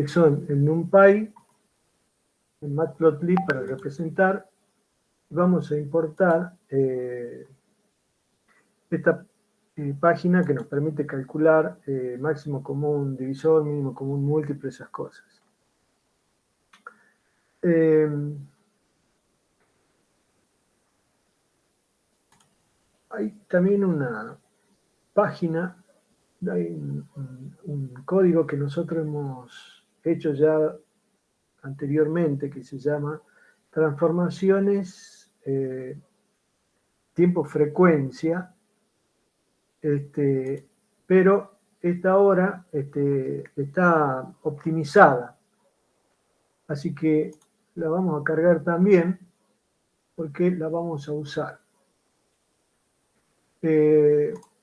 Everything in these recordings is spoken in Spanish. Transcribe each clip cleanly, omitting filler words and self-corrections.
que son en NumPy, en Matplotlib para representar. Vamos a importar esta página que nos permite calcular máximo común divisor, mínimo común múltiplo, esas cosas. Hay también una página, hay un código que nosotros hemos hecho ya anteriormente que se llama transformaciones tiempo-frecuencia, pero esta hora está optimizada, así que la vamos a cargar también porque la vamos a usar.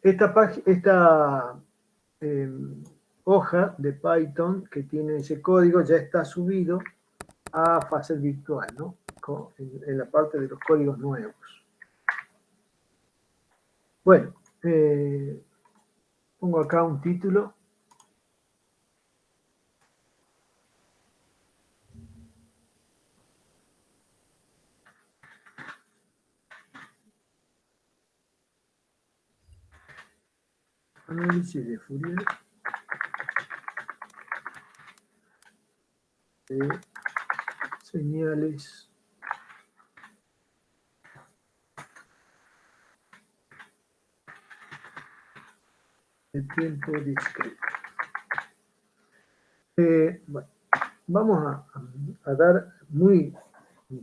Esta hoja de Python que tiene ese código ya está subido a Facet Virtual, ¿no? En la parte de los códigos nuevos. Bueno, pongo acá un título. Análisis de Fourier de señales de tiempo discreto. Bueno, vamos a dar un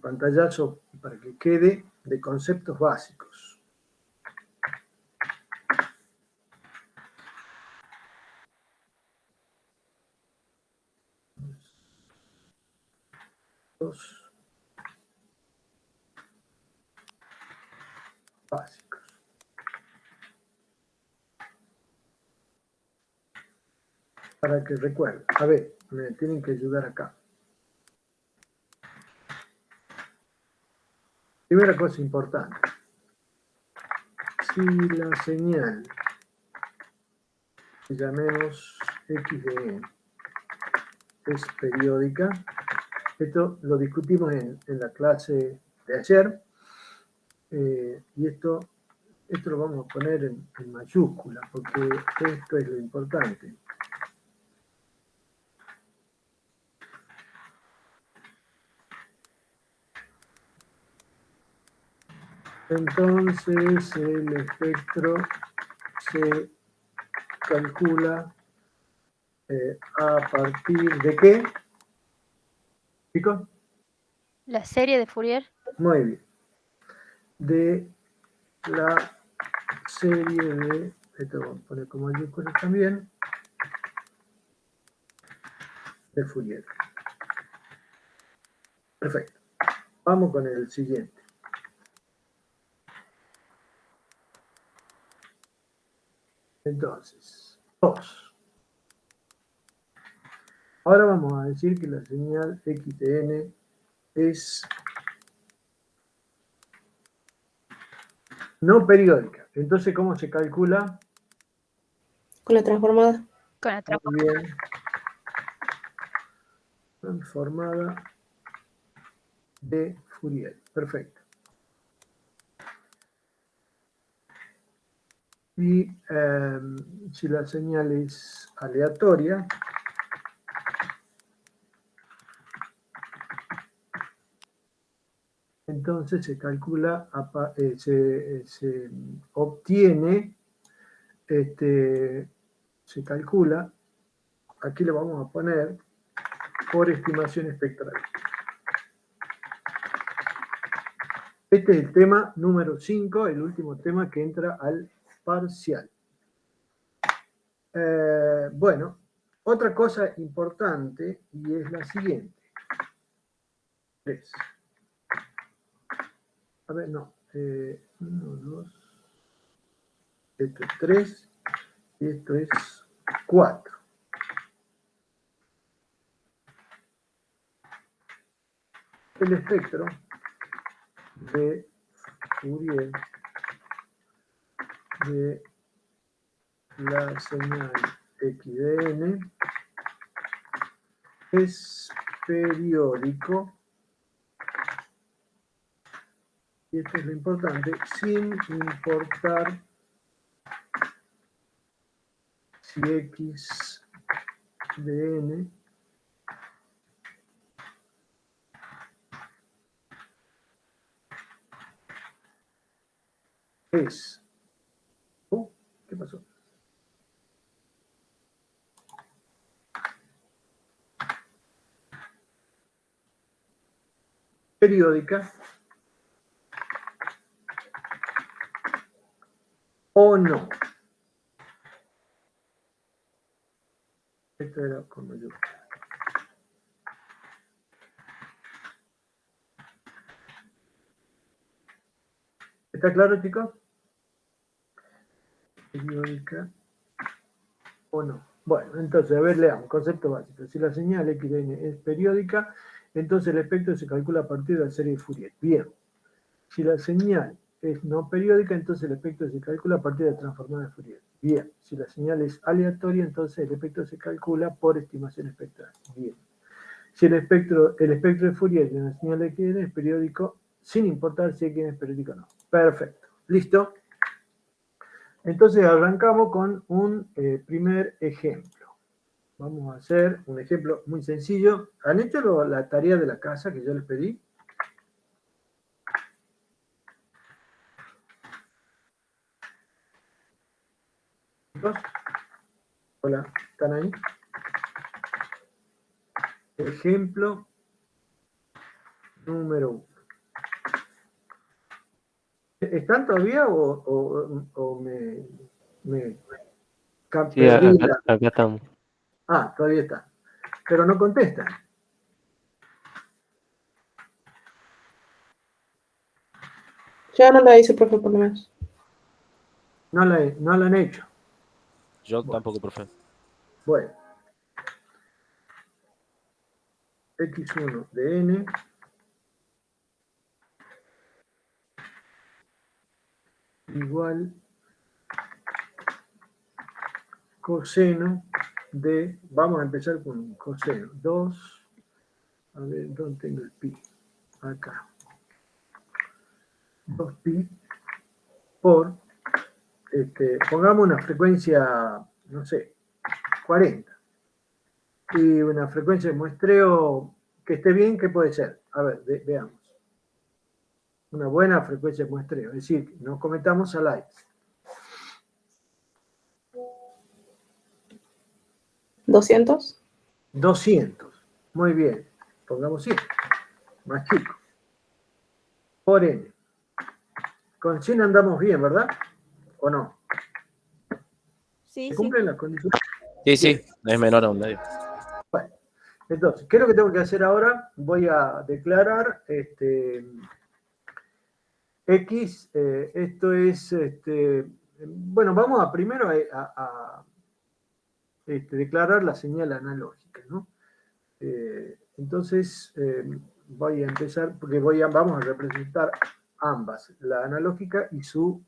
pantallazo para que quede de conceptos básicos. Básicos. Para que recuerden. A ver, me tienen que ayudar acá. Primera cosa importante. Si la señal que llamemos x de n es periódica, esto lo discutimos en la clase de ayer, y esto lo vamos a poner en mayúscula, porque esto es lo importante. Entonces el espectro se calcula a partir de ¿qué? ¿Chicos? La serie de Fourier. Muy bien. De la serie de, esto vamos a poner como mayúsculas también, de Fourier. Perfecto. Vamos con el siguiente. Entonces, 2. Ahora vamos a decir que la señal x de n es no periódica. Entonces, ¿cómo se calcula? Con la transformada. Con la transformada. Muy bien. Transformada de Fourier. Perfecto. Y si la señal es aleatoria, entonces se calcula, se obtiene, se calcula, aquí lo vamos a poner, por estimación espectral. Este es el tema número 5, el último tema que entra al parcial. Bueno, otra cosa importante y es la siguiente. 3. A ver, no. 1, 2. Esto es 3 y esto es 4. El espectro de Fourier de la señal x de n es periódico, y esto es lo importante, sin importar si X de n es... ¿qué pasó? Periódica o no. Esto era con mayúscula. ¿Está claro, chicos? Periódica o no. Bueno, entonces, a ver, leamos. Concepto básico. Si la señal X de n es periódica, entonces el espectro se calcula a partir de la serie de Fourier. Bien. Si la señal es no periódica, entonces el espectro se calcula a partir de la transformada de Fourier. Bien. Si la señal es aleatoria, entonces el espectro se calcula por estimación espectral. Bien. Si el espectro de Fourier de una señal X de n es periódico, sin importar si X es periódico o no. Perfecto. ¿Listo? Entonces arrancamos con un primer ejemplo. Vamos a hacer un ejemplo muy sencillo. ¿Han hecho la tarea de la casa que yo les pedí? ¿Chicos? Hola, ¿están ahí? Ejemplo número 1. ¿Están todavía o me Sí, perdí acá estamos. Ah, todavía está. Pero no contestan. Ya no la hice, profe, por lo menos. No la han hecho. Yo Bueno. tampoco, profe. Bueno. X1 de n igual coseno de, vamos a empezar con coseno, 2, a ver, ¿dónde tengo el pi? Acá. 2pi por, pongamos una frecuencia, no sé, 40. Y una frecuencia de muestreo que esté bien, ¿qué puede ser? A ver, veamos. Una buena frecuencia de muestreo, es decir, no cometamos al aire. 200. 200. Muy bien. Pongamos 100. Más chico. Por n. Con 100 andamos bien, ¿verdad? ¿O no? Sí, ¿Se sí. cumplen las condiciones? Sí, sí, es menor a un medio. Bueno. Entonces, ¿qué es lo que tengo que hacer ahora? Voy a declarar X. Esto es, bueno, vamos a primero a declarar la señal analógica, ¿no? Entonces, voy a empezar, porque vamos a representar ambas, la analógica y su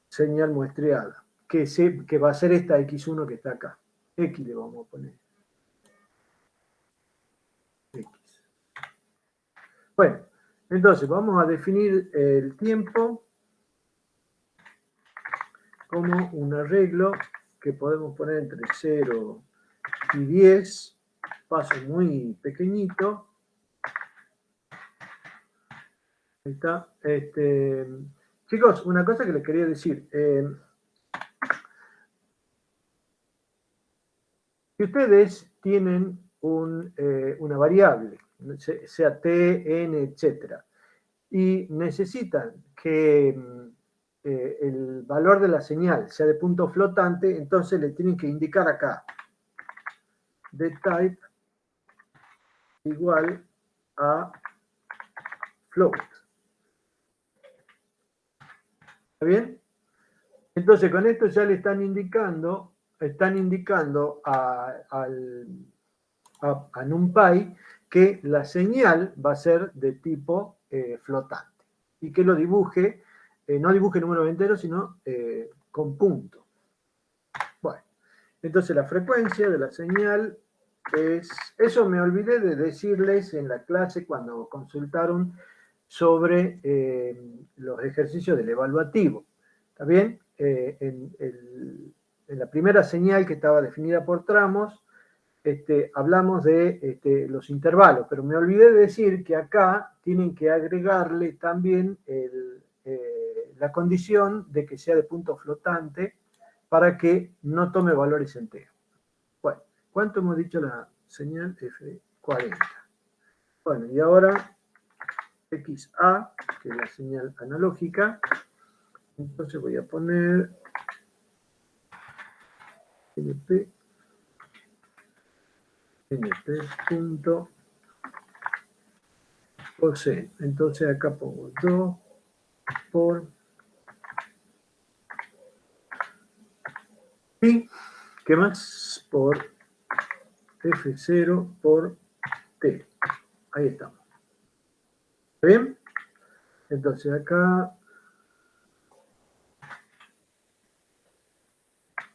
señal muestreada, que va a ser esta X1 que está acá. X le vamos a poner. X. Bueno, entonces vamos a definir el tiempo como un arreglo que podemos poner entre 0 y 10, paso muy pequeñito. Ahí está. Chicos, una cosa que les quería decir. Si ustedes tienen una variable, sea t, n, etc., y necesitan que el valor de la señal sea de punto flotante, entonces le tienen que indicar acá de type igual a float. ¿Está bien? Entonces con esto ya le están indicando a NumPy que la señal va a ser de tipo flotante y que lo dibuje, no dibuje números enteros, sino con punto. Bueno, entonces la frecuencia de la señal eso me olvidé de decirles en la clase cuando consultaron sobre los ejercicios del evaluativo. ¿Está bien? En la primera señal que estaba definida por tramos, hablamos de los intervalos, pero me olvidé de decir que acá tienen que agregarle también la condición de que sea de punto flotante para que no tome valores enteros. Bueno, ¿cuánto hemos dicho la señal F40? Bueno, y ahora XA, que es la señal analógica, entonces voy a poner NP punto por C. Entonces acá pongo 2 por pi, ¿qué más? Por F0 por T. Ahí estamos. ¿Está bien? Entonces acá,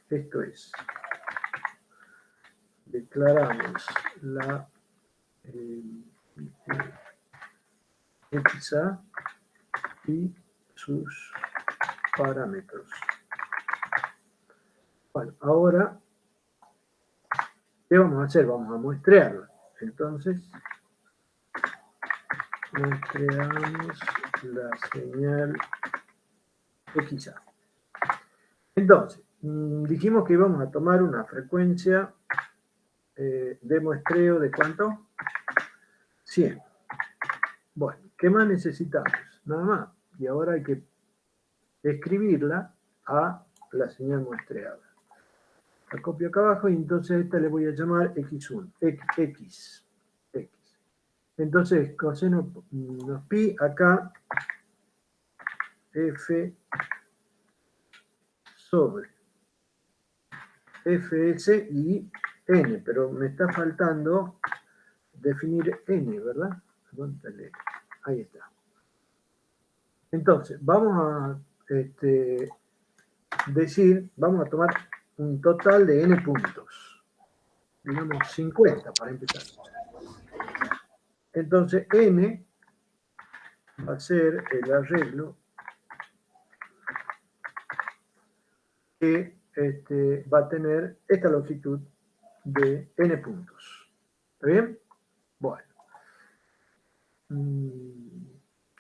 esto es, declaramos la XA y sus parámetros. Bueno, ahora, ¿qué vamos a hacer? Vamos a muestrearla. Entonces, muestreamos la señal XA. Entonces, dijimos que íbamos a tomar una frecuencia de muestreo de ¿cuánto? 100. Bueno, ¿qué más necesitamos? Nada más. Y ahora hay que escribirla a la señal muestreada. La copio acá abajo y entonces esta le voy a llamar X1, X. Entonces, coseno menos pi, acá F sobre Fs y N, pero me está faltando definir N, ¿verdad? Ahí está. Entonces, vamos a vamos a tomar un total de N puntos. Digamos 50 para empezar. Entonces, N va a ser el arreglo que va a tener esta longitud de N puntos. ¿Está bien? Bueno.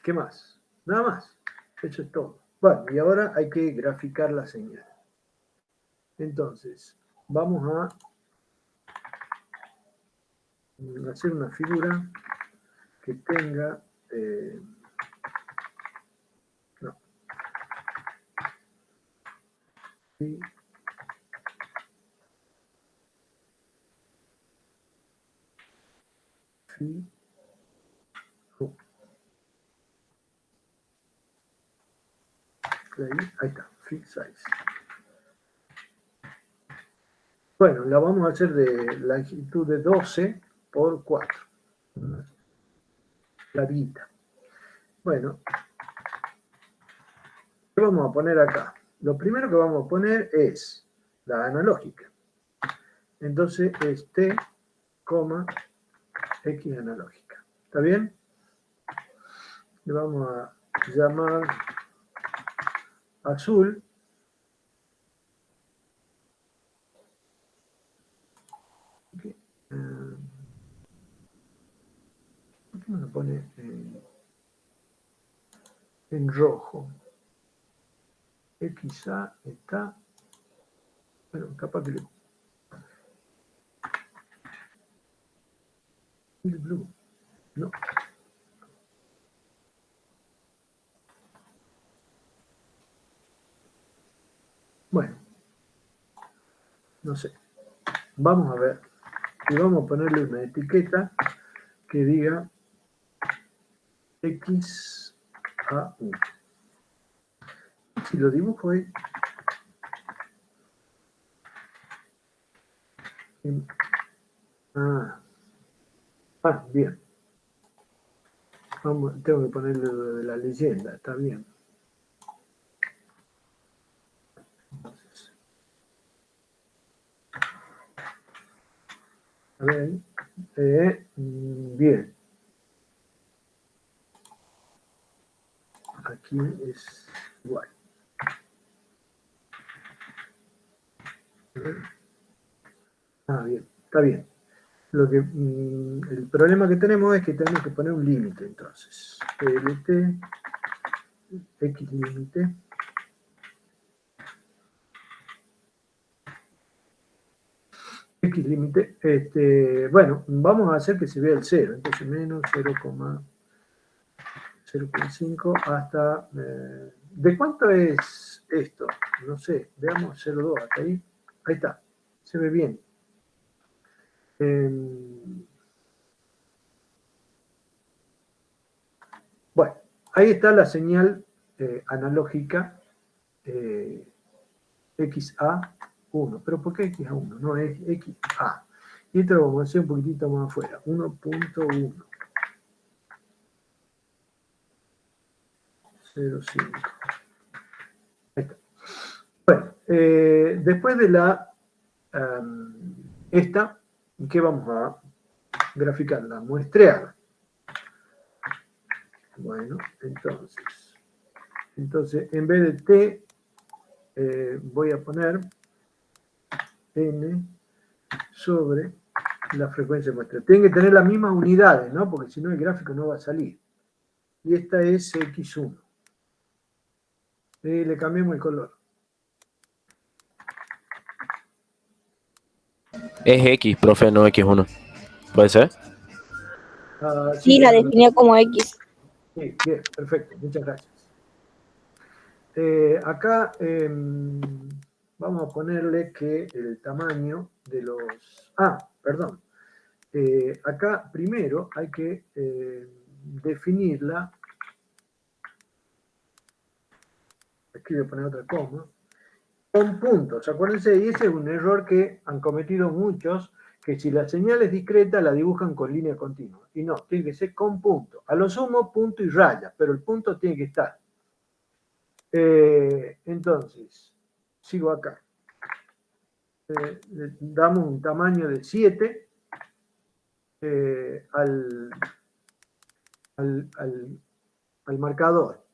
¿Qué más? Nada más. Eso es todo. Bueno, y ahora hay que graficar la señal. Entonces, vamos a hacer una figura que tenga... no. Sí. Sí. Oh. Ahí está, fit size. Bueno, la vamos a hacer de longitud de 12 por 4. Larguita. Bueno, ¿qué vamos a poner acá? Lo primero que vamos a poner es la analógica. Entonces es T, X analógica. ¿Está bien? Le vamos a llamar azul. Okay. ¿Por qué no lo pone en rojo? XA está... Bueno, capaz que le... El blue. No. Bueno. No sé. Vamos a ver. Y vamos a ponerle una etiqueta que diga XAU. Si lo dibujo ahí. Bien. Tengo que ponerle lo de la leyenda, está bien. Entonces, A ver, bien. Aquí es igual. Ah, bien, está bien. El problema que tenemos es que tenemos que poner un límite, entonces. LT, X límite. X límite. Bueno, vamos a hacer que se vea el 0. Entonces menos 0,5 hasta... ¿de cuánto es esto? No sé, veamos 0,2 hasta ahí. Ahí está, se ve bien. Bueno, ahí está la señal analógica XA1. ¿Pero por qué XA1? No, es XA. Y esto lo vamos a hacer un poquitito más afuera. 1.1. 0,5. Ahí está. Bueno, después de esta, ¿qué vamos a graficar? La muestreada. Bueno, entonces en vez de T, voy a poner N sobre la frecuencia de muestra. Tienen que tener las mismas unidades, ¿no? Porque si no el gráfico no va a salir. Y esta es X1. Le cambiamos el color. Es X, profe, no X1. ¿Puede ser? Ah, Sí, la tenemos definió como X. Sí, bien, perfecto, muchas gracias. Acá vamos a ponerle que el tamaño de los... Ah, perdón. Acá primero hay que definirla. Aquí voy a poner otra coma. Con puntos, acuérdense, y ese es un error que han cometido muchos, que si la señal es discreta la dibujan con línea continua. Y no, tiene que ser con punto. A lo sumo, punto y raya, pero el punto tiene que estar. Entonces, sigo acá. Le damos un tamaño de 7 al marcador.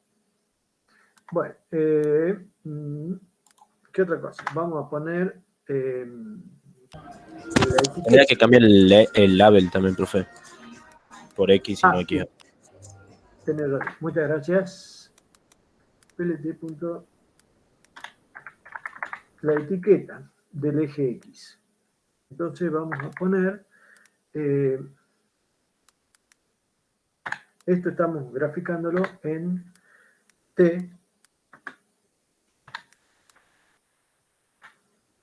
Bueno, ¿qué otra cosa? Vamos a poner la etiqueta. Tendría que cambiar el label también, profe. Por X y no X. Sí. Tenés razón. Muchas gracias. PLT. La etiqueta del eje X. Entonces vamos a poner... esto estamos graficándolo en T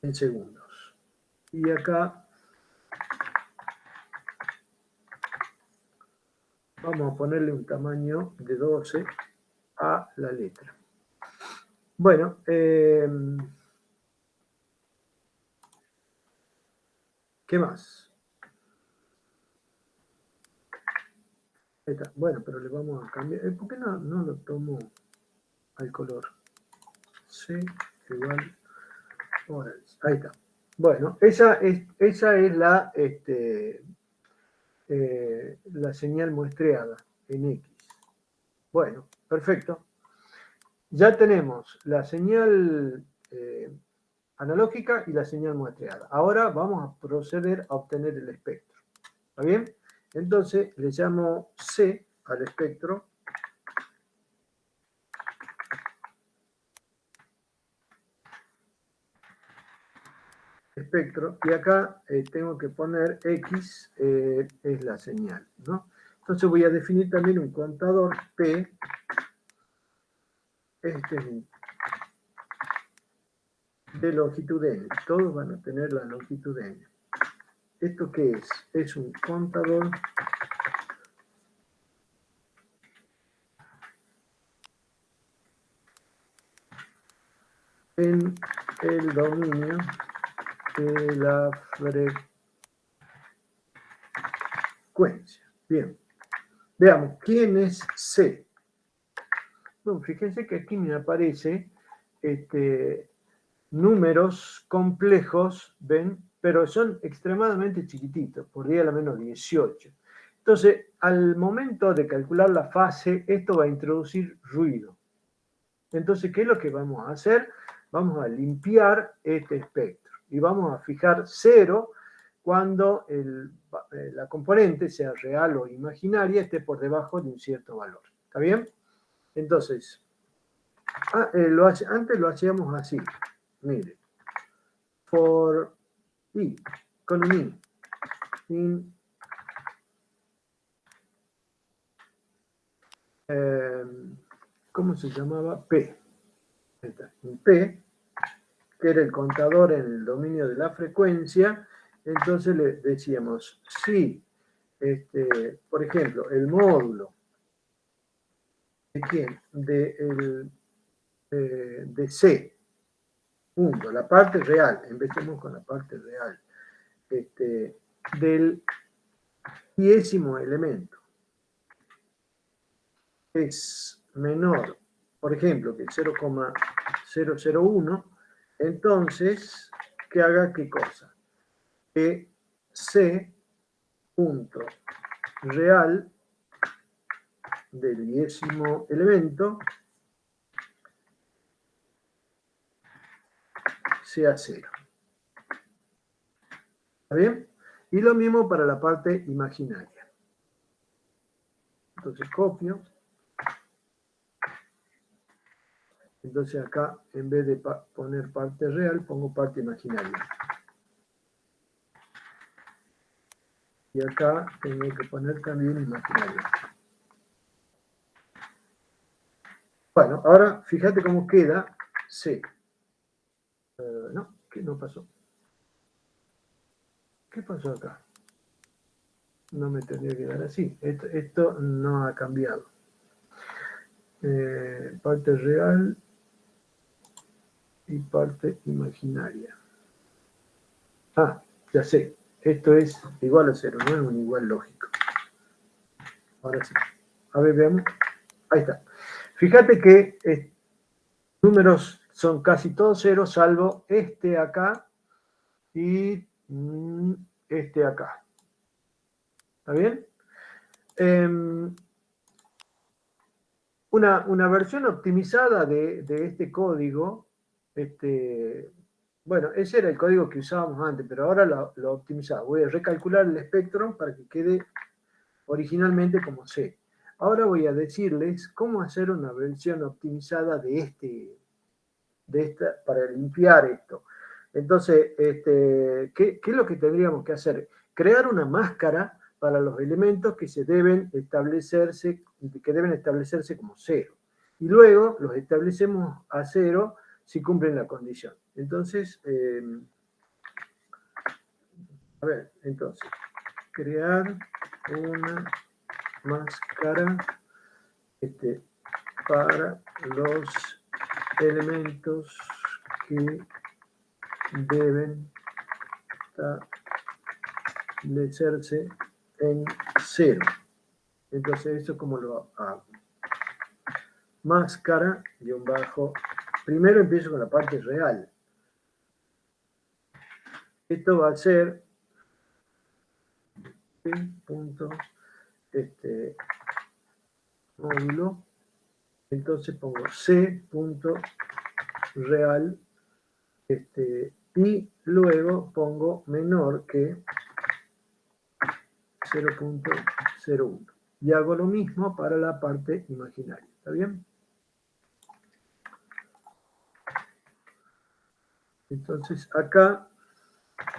en segundos. Y acá vamos a ponerle un tamaño de 12 a la letra. Bueno, ¿qué más? Ahí está. Bueno, pero le vamos a cambiar. ¿Por qué no lo tomo al color? C igual orange. Ahí está. Bueno, esa es la señal muestreada en X. Bueno, perfecto. Ya tenemos la señal analógica y la señal muestreada. Ahora vamos a proceder a obtener el espectro. ¿Está bien? Entonces le llamo C al espectro. Y acá tengo que poner X, es la señal, ¿no? Entonces voy a definir también un contador P. Este es de longitud n. Todos van a tener la longitud n. ¿Esto qué es? Es un contador en el dominio de la frecuencia. Bien. Veamos, ¿quién es C? Bueno, fíjense que aquí me aparece números complejos, ¿ven? pero son extremadamente chiquititos, por 10 a la menos 18. Entonces, al momento de calcular la fase, esto va a introducir ruido. Entonces, ¿qué es lo que vamos a hacer? Vamos a limpiar este espectro y vamos a fijar 0 cuando la componente, sea real o imaginaria, esté por debajo de un cierto valor. ¿Está bien? Entonces, antes lo hacíamos así. Mire. For i, con un i, ¿cómo se llamaba? P. Un P, que era el contador en el dominio de la frecuencia. Entonces le decíamos, si, por ejemplo, el módulo de quién, de C, punto, la parte real, empecemos con la parte real, del 10º elemento es menor, por ejemplo, que 0,001, entonces, que haga qué cosa? Que C punto real del 10º elemento sea 0. ¿Está bien? Y lo mismo para la parte imaginaria. Entonces copio. Entonces acá, en vez de poner parte real, pongo parte imaginaria. Y acá tengo que poner también imaginaria. Bueno, ahora fíjate cómo queda C. No, ¿qué no pasó? ¿Qué pasó acá? No me tendría que dar así. Esto no ha cambiado. Parte real y parte imaginaria. Ah, ya sé. Esto es igual a 0, no es un igual lógico. Ahora sí. A ver, veamos. Ahí está. Fíjate que números son casi todos 0, salvo este acá y este acá. ¿Está bien? Una versión optimizada de este código, bueno, ese era el código que usábamos antes, pero ahora lo optimizado. Voy a recalcular el espectro para que quede originalmente como C. Ahora voy a decirles cómo hacer una versión optimizada de para limpiar esto. Entonces, ¿qué es lo que tendríamos que hacer? Crear una máscara para los elementos que deben establecerse como 0. Y luego los establecemos a 0 si cumplen la condición. Entonces, a ver, entonces, crear una máscara para los elementos que deben establecerse en 0. Entonces, ¿eso cómo lo hago? Máscara, guión bajo. Primero empiezo con la parte real. Esto va a ser punto módulo. Entonces pongo C.real y luego pongo menor que 0.01. Y hago lo mismo para la parte imaginaria. ¿Está bien? Entonces acá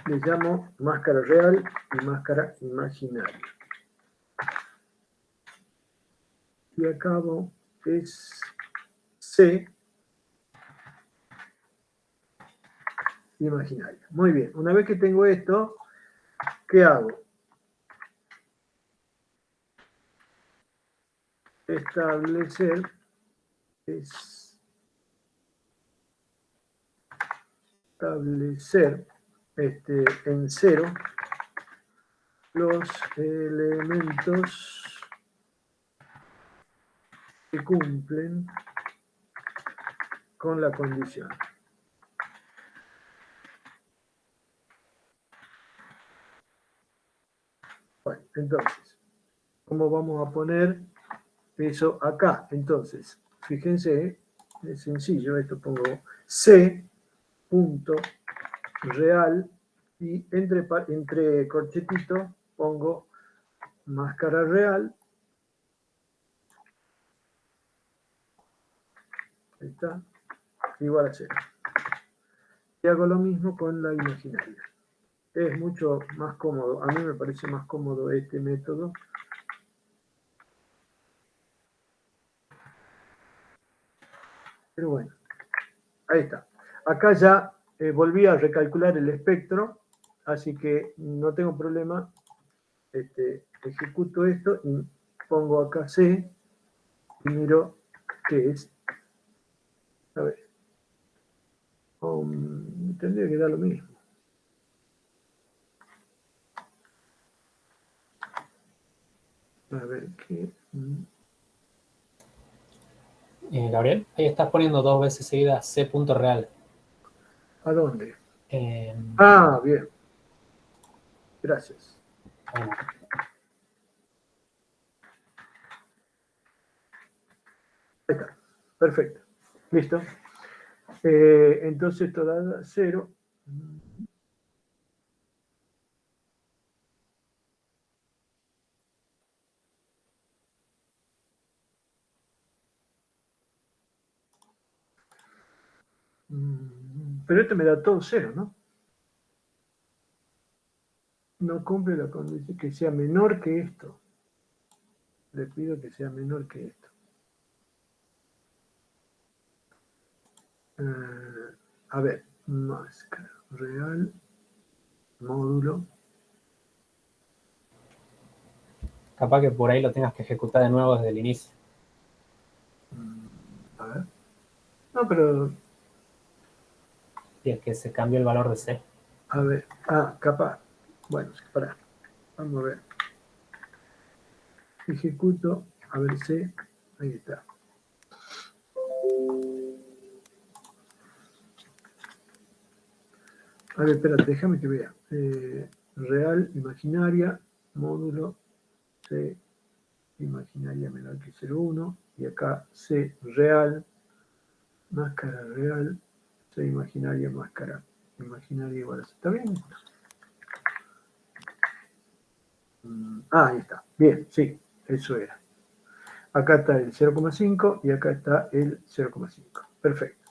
le llamo máscara real y máscara imaginaria. Y acabo es C imaginaria. Muy bien. Una vez que tengo esto, ¿qué hago? Establecer en 0 los elementos que cumplen con la condición. Bueno, entonces, ¿cómo vamos a poner eso acá? Entonces, fíjense, es sencillo, esto pongo C punto real y entre corchetitos pongo máscara real. Ahí está, igual a 0. Y hago lo mismo con la imaginaria. Es mucho más cómodo, a mí me parece más cómodo este método. Pero bueno, ahí está. Acá ya volví a recalcular el espectro, así que no tengo problema. Ejecuto esto y pongo acá C y miro qué es. A ver. Tendría que dar lo mismo. A ver qué. Gabriel, ahí estás poniendo 2 veces seguidas C punto real. ¿A dónde? Bueno, Ah, bien. Gracias. Ahí está. Perfecto. Listo. Entonces esto da 0. Pero esto me da todo 0, ¿no? No cumple la condición que sea menor que esto. Le pido que sea menor que esto. A ver, máscara real, módulo. capaz que por ahí lo tengas que ejecutar de nuevo desde el inicio. A ver. No, pero. Y es que se cambió el valor de C. A ver. Capaz. Bueno, pará. Vamos a ver. Ejecuto. A ver si. Ahí está. A ver, espérate, déjame que vea. Real, imaginaria, módulo, C, imaginaria menor que 0,1. Y acá C, real, máscara real, C, imaginaria, máscara, imaginaria igual a C. ¿Está bien? Ahí está. Bien, sí, eso era. Acá está el 0,5 y acá está el 0,5. Perfecto.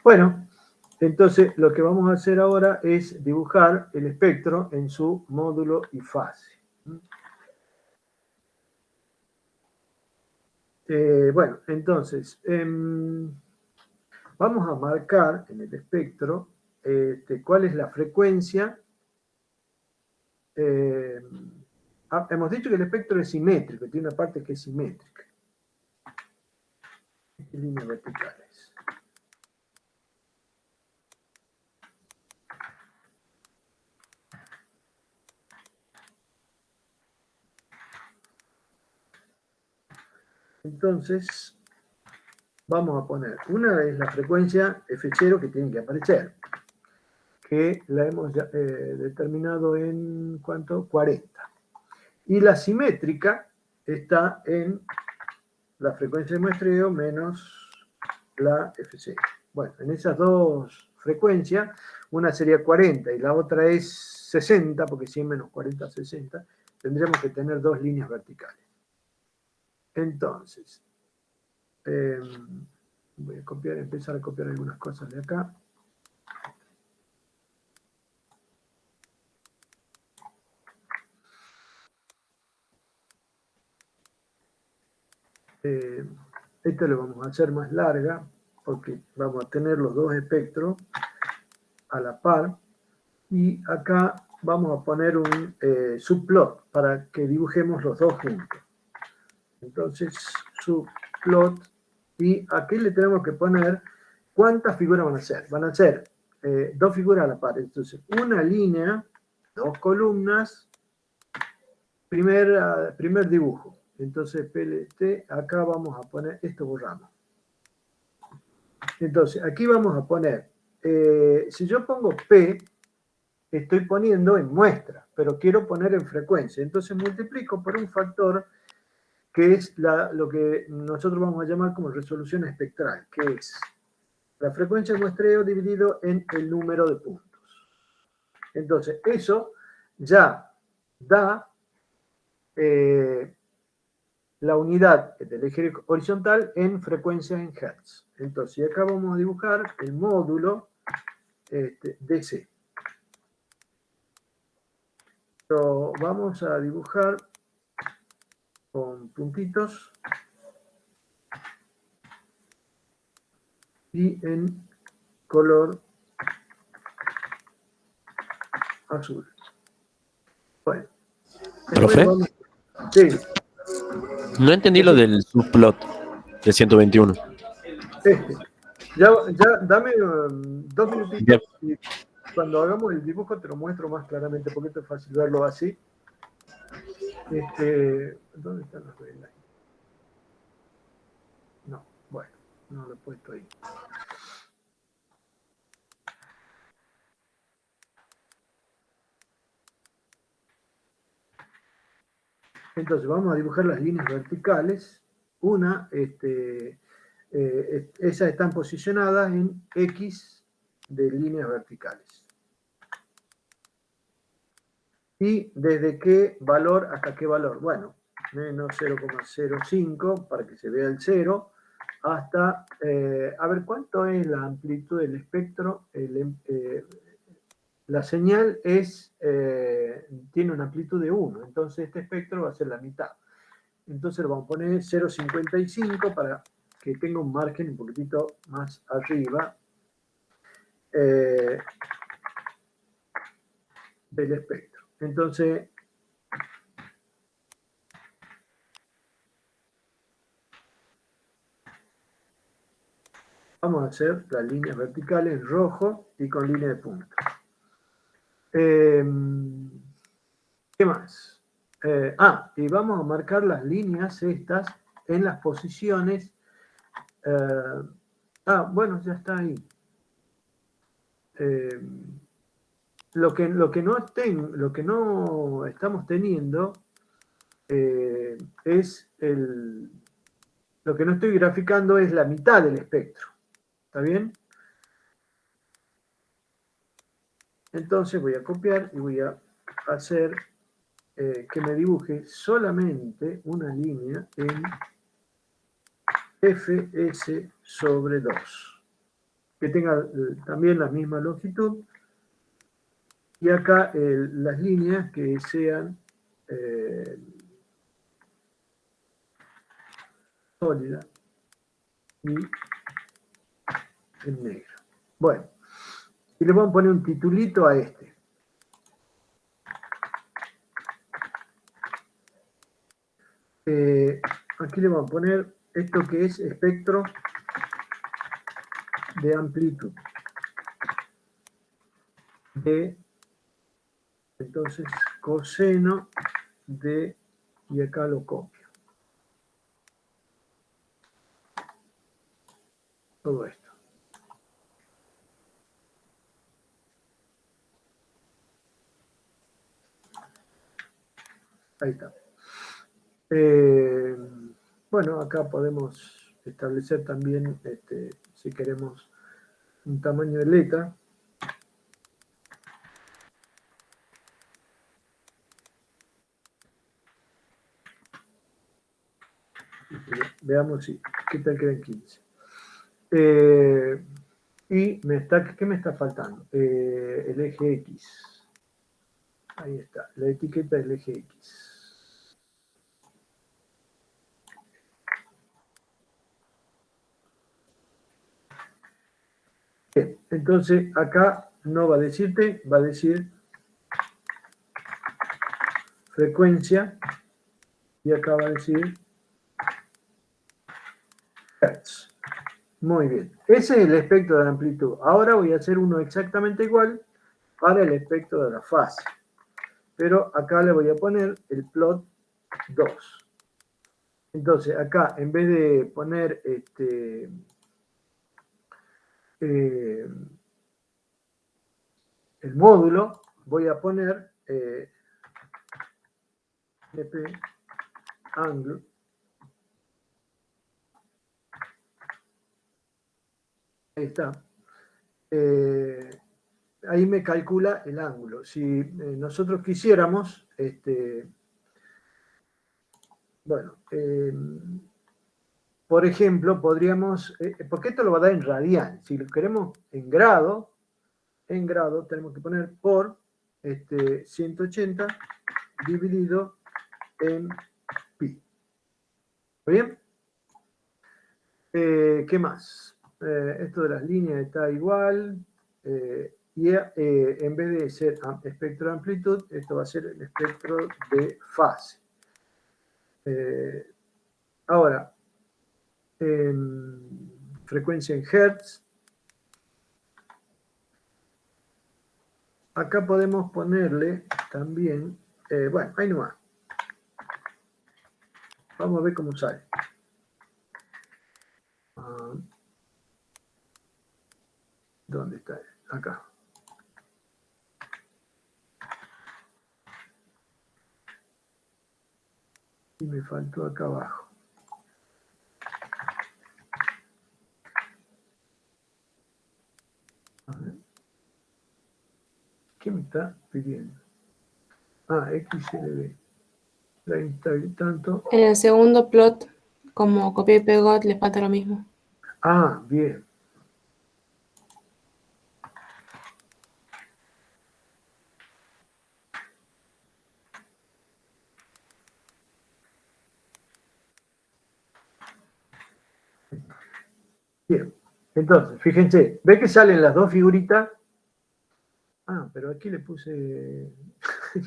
Bueno, entonces lo que vamos a hacer ahora es dibujar el espectro en su módulo y fase. Bueno, entonces, vamos a marcar en el espectro cuál es la frecuencia. Hemos dicho que el espectro es simétrico, tiene una parte que es simétrica. Líneas verticales. Entonces, vamos a poner, una es la frecuencia F0 que tiene que aparecer, que la hemos determinado en, ¿cuánto? 40. Y la simétrica está en la frecuencia de muestreo menos la F0. Bueno, en esas dos frecuencias, una sería 40 y la otra es 60, porque 100 menos 40 es 60, tendríamos que tener dos líneas verticales. Entonces, voy a empezar a copiar algunas cosas de acá. Esta lo vamos a hacer más larga, porque vamos a tener los dos espectros a la par. Y acá vamos a poner un subplot para que dibujemos los dos juntos. Entonces, subplot. Y aquí le tenemos que poner cuántas figuras van a ser. Van a ser dos figuras a la par. Entonces, una línea, dos columnas, primer dibujo. Entonces, PLT, acá vamos a poner, esto borramos. Entonces, aquí vamos a poner, si yo pongo P, estoy poniendo en muestra. pero quiero poner en frecuencia. Entonces multiplico por un factor que es lo que nosotros vamos a llamar como resolución espectral, que es la frecuencia de muestreo dividido en el número de puntos. Entonces, eso ya da la unidad del eje horizontal en frecuencia en Hertz. Entonces, acá vamos a dibujar el módulo DC. Lo vamos a dibujar con puntitos y en color azul. Bueno. ¿Profe? Sí. No entendí lo del subplot de 121. Ya dame 2 minutitos Ya. y cuando hagamos el dibujo te lo muestro más claramente porque esto es fácil verlo así. ¿Dónde están las reglas? No, bueno, no lo he puesto ahí. Entonces vamos a dibujar las líneas verticales. Una, esas están posicionadas en X de líneas verticales. ¿Y desde qué valor hasta qué valor? Bueno, menos 0,05 para que se vea el 0, hasta, a ver, ¿cuánto es la amplitud del espectro? La señal tiene una amplitud de 1, entonces este espectro va a ser la mitad. Entonces lo vamos a poner 0,55 para que tenga un margen un poquitito más arriba del espectro. Entonces, vamos a hacer las líneas verticales en rojo y con línea de punta. ¿Qué más? Y vamos a marcar las líneas estas en las posiciones. Bueno, ya está ahí. Lo que no estamos teniendo lo que no estoy graficando es la mitad del espectro. ¿Está bien? Entonces voy a copiar y voy a hacer que me dibuje solamente una línea en fs sobre 2. Que tenga también la misma longitud. Y acá las líneas que sean sólidas y en negro. Bueno, y le vamos a poner un titulito a este. Aquí le vamos a poner esto que es espectro de amplitud. Entonces, coseno de, y acá lo copio. Todo esto. Ahí está. Bueno, acá podemos establecer también, si queremos, un tamaño de letra. Veamos qué tal queda en 15. Y ¿qué me está faltando? El eje X. Ahí está, la etiqueta del eje X. Bien, entonces acá no va a decir T, va a decir frecuencia y acá va a decir Hertz. Muy bien, ese es el espectro de la amplitud. Ahora voy a hacer uno exactamente igual para el espectro de la fase. Pero acá le voy a poner el plot 2. Entonces acá en vez de poner el módulo, voy a poner NP ángulo. Ahí está. Ahí me calcula el ángulo. Si nosotros quisiéramos, bueno, por ejemplo, podríamos, porque esto lo va a dar en radian. Si lo queremos en grado tenemos que poner por 180 dividido en pi. ¿Está bien? ¿Qué más? Esto de las líneas está igual. Y en vez de ser espectro de amplitud, esto va a ser el espectro de fase. Ahora, frecuencia en hertz. Acá podemos ponerle también, bueno, ahí nomás. Vamos a ver cómo sale. ¿Dónde está? Acá. Y me faltó acá abajo. A ver. ¿Qué me está pidiendo? XLB. 30 y tanto. En el segundo plot, como copié y pegó, le falta lo mismo. Bien. Bien. Entonces, fíjense, ¿ve que salen las dos figuritas? Pero aquí le puse,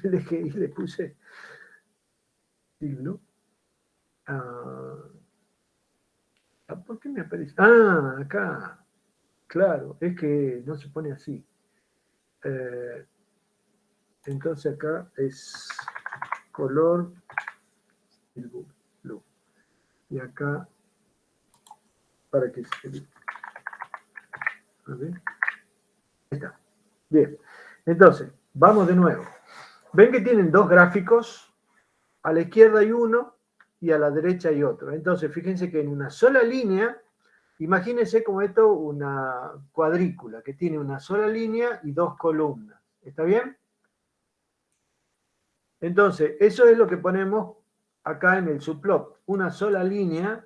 le puse signo. ¿Por qué me aparece? Acá. Claro, es que no se pone así. Entonces acá es color blue. Y acá, para que se vea. A ver. Ahí está. Bien. Entonces, vamos de nuevo. Ven que tienen dos gráficos. A la izquierda hay uno y a la derecha hay otro. Entonces, fíjense que en una sola línea, imagínense como esto una cuadrícula que tiene una sola línea y dos columnas. ¿Está bien? Entonces, eso es lo que ponemos acá en el subplot. Una sola línea,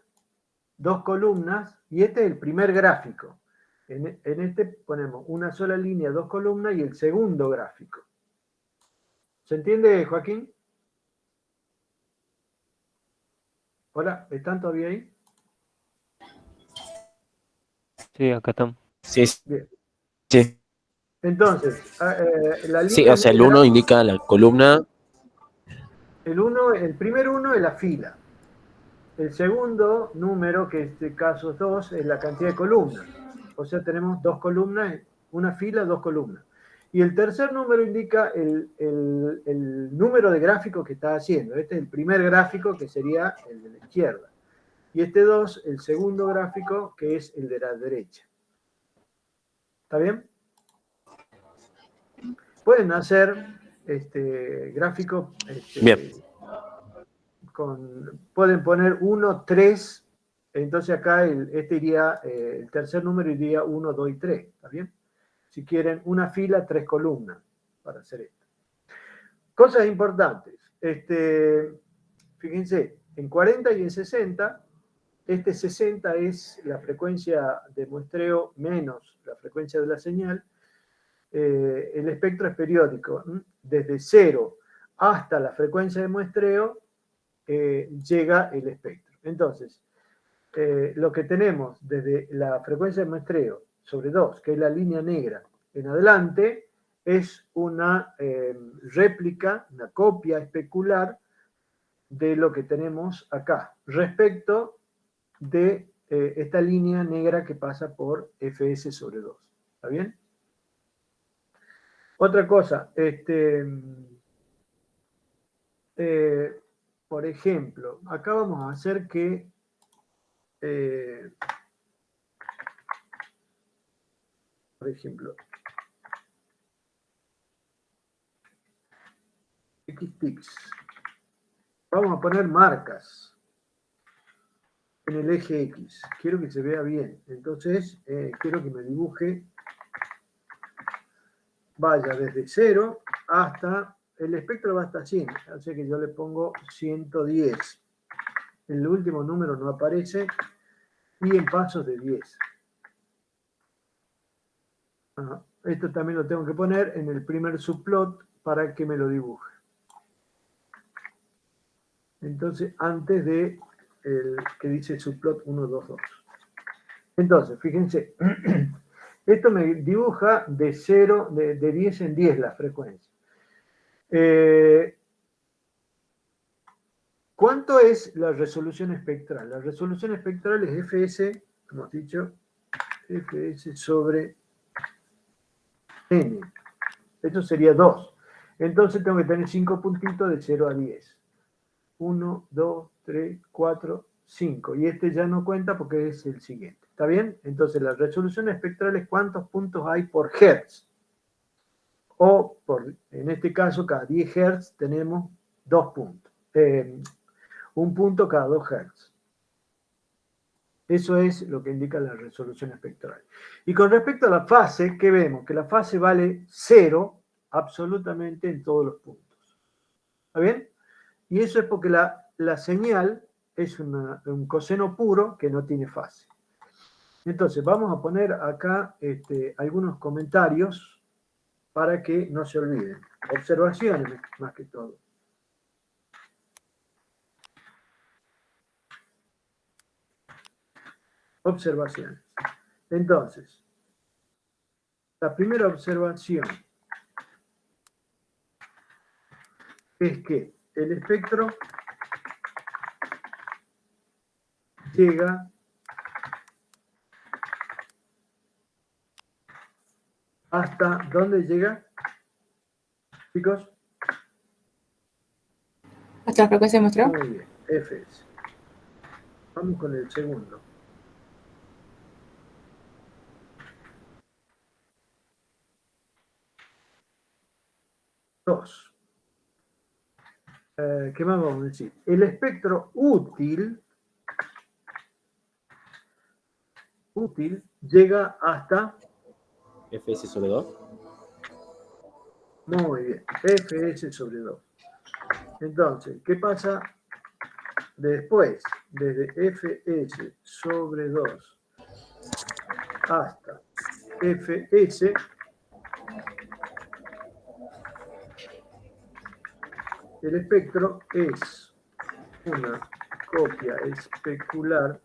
dos columnas, y este es el primer gráfico. En este ponemos una sola línea, dos columnas, y el segundo gráfico. ¿Se entiende, Joaquín? Hola, ¿están todavía ahí? Sí, acá estamos. Sí, Bien. sí. Entonces, la Sí, línea o sea, el negra, 1 indica la columna. el primer uno es la fila. El segundo número, que en este caso es 2, es la cantidad de columnas. O sea, tenemos dos columnas, una fila, dos columnas. Y el tercer número indica el número de gráficos que está haciendo. Este es el primer gráfico, que sería el de la izquierda. Y este 2, el segundo gráfico, que es el de la derecha. ¿Está bien? Pueden hacer gráficos Bien. pueden poner 1, 3, entonces acá este iría, el tercer número iría 1, 2 y 3, ¿está bien? Si quieren una fila, 3 columnas para hacer esto. Cosas importantes. Fíjense, en 40 y en 60, 60 es la frecuencia de muestreo menos la frecuencia de la señal. El espectro es periódico. Desde 0 hasta la frecuencia de muestreo llega el espectro. Entonces, lo que tenemos desde la frecuencia de muestreo sobre 2, que es la línea negra, en adelante, es una réplica, una copia especular de lo que tenemos acá, respecto de esta línea negra que pasa por Fs sobre 2. ¿Está bien? Otra cosa, por ejemplo, acá vamos a hacer que por ejemplo, XTix. Vamos a poner marcas en el eje X. Quiero que se vea bien. Entonces, quiero que me dibuje, vaya desde 0 hasta, el espectro va hasta 100. Así que yo le pongo 110. El último número no aparece y en pasos de 10. Esto también lo tengo que poner en el primer subplot para que me lo dibuje. Entonces, antes de el que dice subplot 1, 2, 2. Entonces, fíjense, esto me dibuja de 0, de 10 en 10 la frecuencia. ¿Cuánto es la resolución espectral? La resolución espectral es fs, hemos dicho, fs sobre n. Esto sería 2. Entonces tengo que tener 5 puntitos de 0 a 10. 1, 2, 3, 4, 5. Y este ya no cuenta porque es el siguiente. ¿Está bien? Entonces la resolución espectral es cuántos puntos hay por hertz. O, en este caso, cada 10 hertz tenemos 2 puntos. Un punto cada 2 hertz. Eso es lo que indica la resolución espectral. Y con respecto a la fase, ¿qué vemos? Que la fase vale 0 absolutamente en todos los puntos. ¿Está bien? Y eso es porque la señal es un coseno puro que no tiene fase. Entonces, vamos a poner acá algunos comentarios para que no se olviden. Observaciones, más que todo. Observaciones. Entonces, la primera observación es que el espectro llega hasta, ¿dónde llega? Chicos. Hasta la frecuencia muestra. Muy bien, Fs. Vamos con el segundo. Dos. ¿Qué más vamos a decir? El espectro útil llega hasta... Fs sobre 2. Muy bien, Fs sobre 2. Entonces, ¿qué pasa después? Desde Fs sobre 2 hasta Fs, el espectro es una copia especular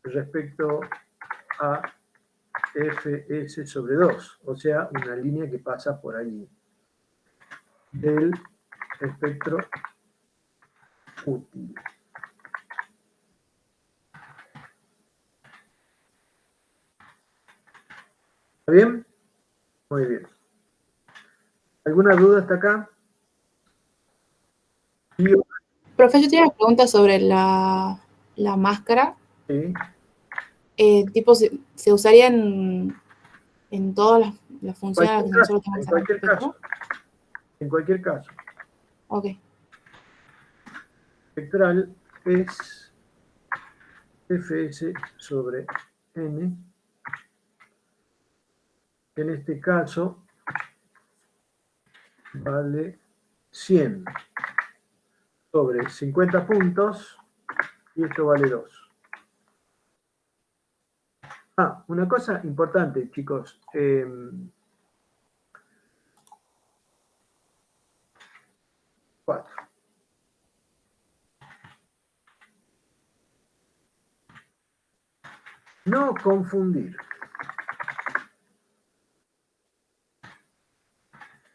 respecto a Fs sobre 2, o sea, una línea que pasa por allí del espectro útil. ¿Está bien? Muy bien. ¿Alguna duda hasta acá? Profe, yo tenía una pregunta sobre la máscara. Sí. Tipo, ¿se usaría en todas las funciones a las que nosotros tenemos En que cualquier sacar caso. En cualquier caso. Ok. Espectral es Fs sobre n. En este caso vale 100 sobre 50 puntos y esto vale 2. Una cosa importante, chicos. 4. No confundir.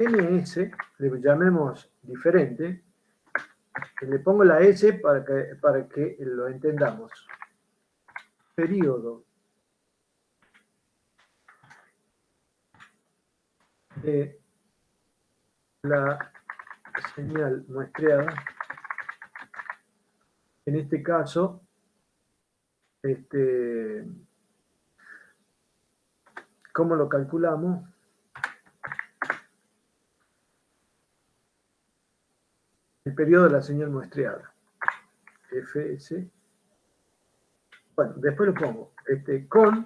NS, le llamemos diferente, le pongo la S para que lo entendamos. Periodo de la señal muestreada, en este caso, ¿Cómo lo calculamos? El periodo de la señal muestreada. Fs. Bueno, después lo pongo. Con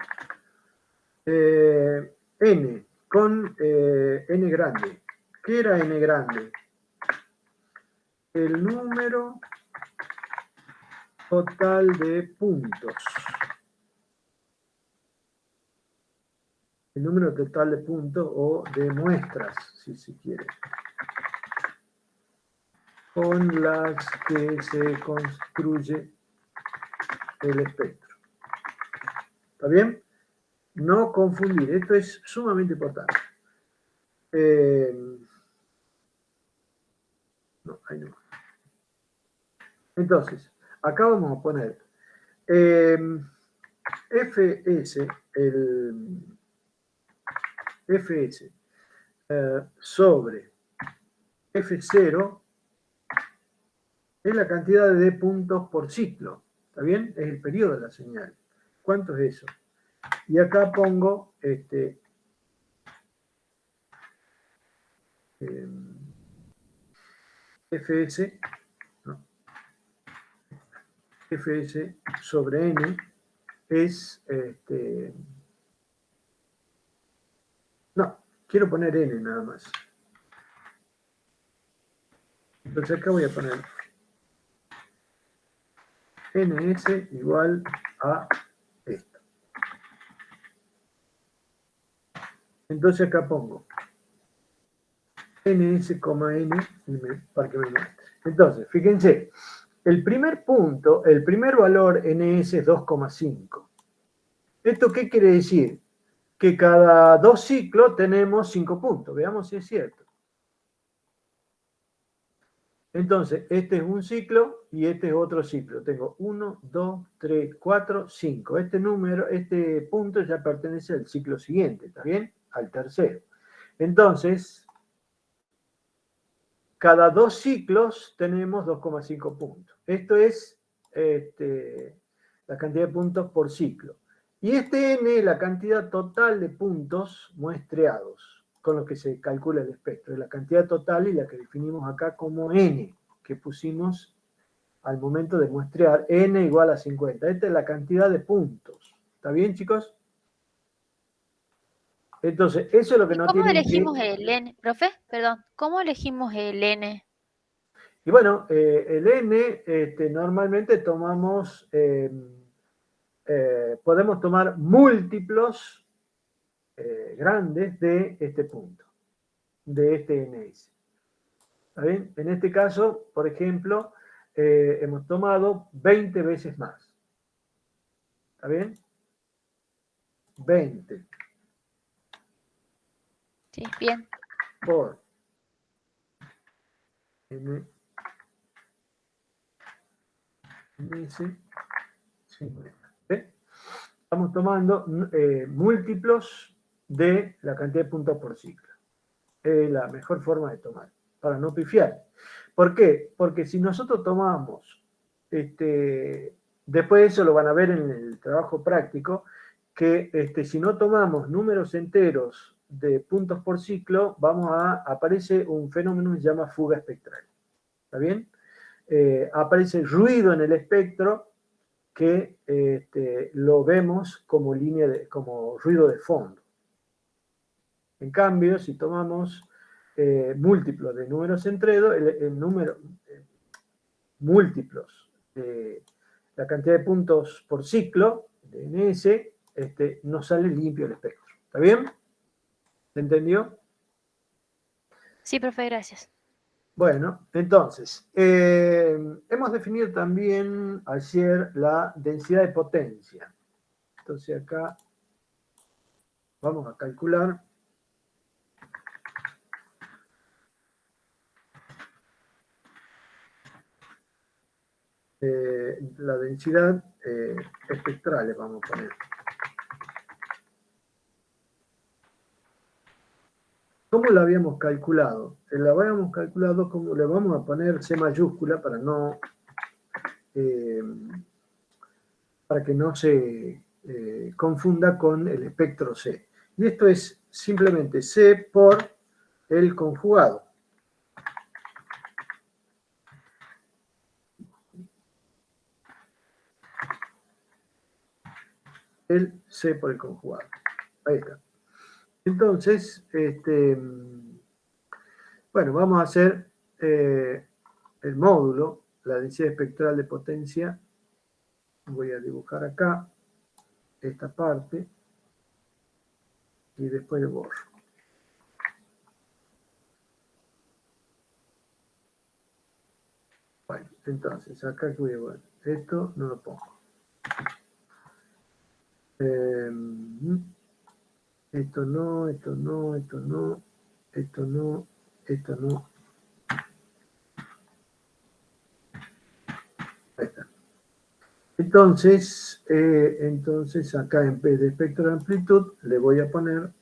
n, con n grande. ¿Qué era n grande? El número total de puntos. El número total de puntos o de muestras, si se quiere, con las que se construye el espectro. ¿Está bien? No confundir, esto es sumamente importante. No, ahí no. Entonces, acá vamos a poner Fs, Fs sobre F0 es la cantidad de puntos por ciclo. ¿Está bien? Es el periodo de la señal. ¿Cuánto es eso? Y acá pongo Fs, no, Fs sobre n es, no, quiero poner n nada más. Entonces acá voy a poner ns igual a esto. Entonces acá pongo ns, n para que me muestre. Entonces, fíjense, el primer punto, el primer valor ns es 2,5. ¿Esto qué quiere decir? Que cada 2 ciclos tenemos 5 puntos. Veamos si es cierto. Entonces, este es un ciclo y este es otro ciclo. Tengo 1, 2, 3, 4, 5. Este punto ya pertenece al ciclo siguiente, ¿está bien? Al tercero. Entonces, cada 2 ciclos tenemos 2,5 puntos. Esto es la cantidad de puntos por ciclo. Y n, la cantidad total de puntos muestreados, con lo que se calcula el espectro. Es la cantidad total y la que definimos acá como n, que pusimos al momento de muestrear, n igual a 50. Esta es la cantidad de puntos. ¿Está bien, chicos? Entonces, eso es lo que no ¿Cómo tienen elegimos que... el n? Profe, perdón, ¿cómo elegimos el n? Y bueno, el n, normalmente tomamos, podemos tomar múltiplos grandes de este punto, de este ns. ¿Está bien? En este caso, por ejemplo, hemos tomado 20 veces más. ¿Está bien? 20 Sí, bien. por n ns 50. ¿Ven? Estamos tomando múltiplos de la cantidad de puntos por ciclo. Es la mejor forma de tomar, para no pifiar. ¿Por qué? Porque si nosotros tomamos, después de eso lo van a ver en el trabajo práctico, que si no tomamos números enteros de puntos por ciclo, aparece un fenómeno que se llama fuga espectral. ¿Está bien? Aparece ruido en el espectro que lo vemos como como ruido de fondo. En cambio, si tomamos múltiplos de números enteros, múltiplos de la cantidad de puntos por ciclo, de ns, nos sale limpio el espectro. ¿Está bien? ¿Se entendió? Sí, profe, gracias. Bueno, entonces, hemos definido también ayer la densidad de potencia. Entonces acá vamos a calcular la densidad espectral, le vamos a poner. ¿Cómo la habíamos calculado? La habíamos calculado como le vamos a poner C mayúscula para no para que no se confunda con el espectro C. Y esto es simplemente C por el conjugado. El C por el conjugado. Ahí está. Entonces, bueno, vamos a hacer el módulo, la densidad espectral de potencia. Voy a dibujar acá esta parte y después lo borro. Bueno, entonces, acá que voy a ver. Esto no lo pongo. Esto no, esto no, esto no, esto no, esto no. Ahí está. Entonces, acá en vez de espectro de amplitud, le voy a poner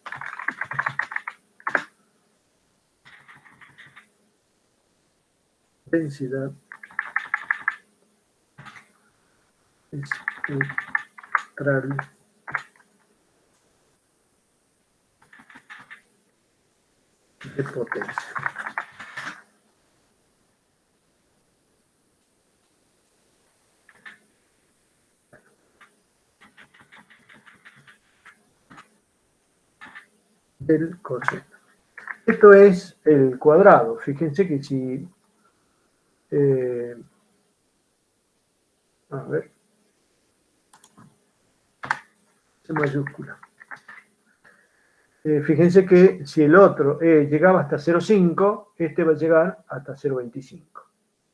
densidad espectral de potencia. Del coseno. Esto es el cuadrado. Fíjense que si a ver, C mayúscula. Fíjense que si el otro llegaba hasta 0,5, este va a llegar hasta 0,25.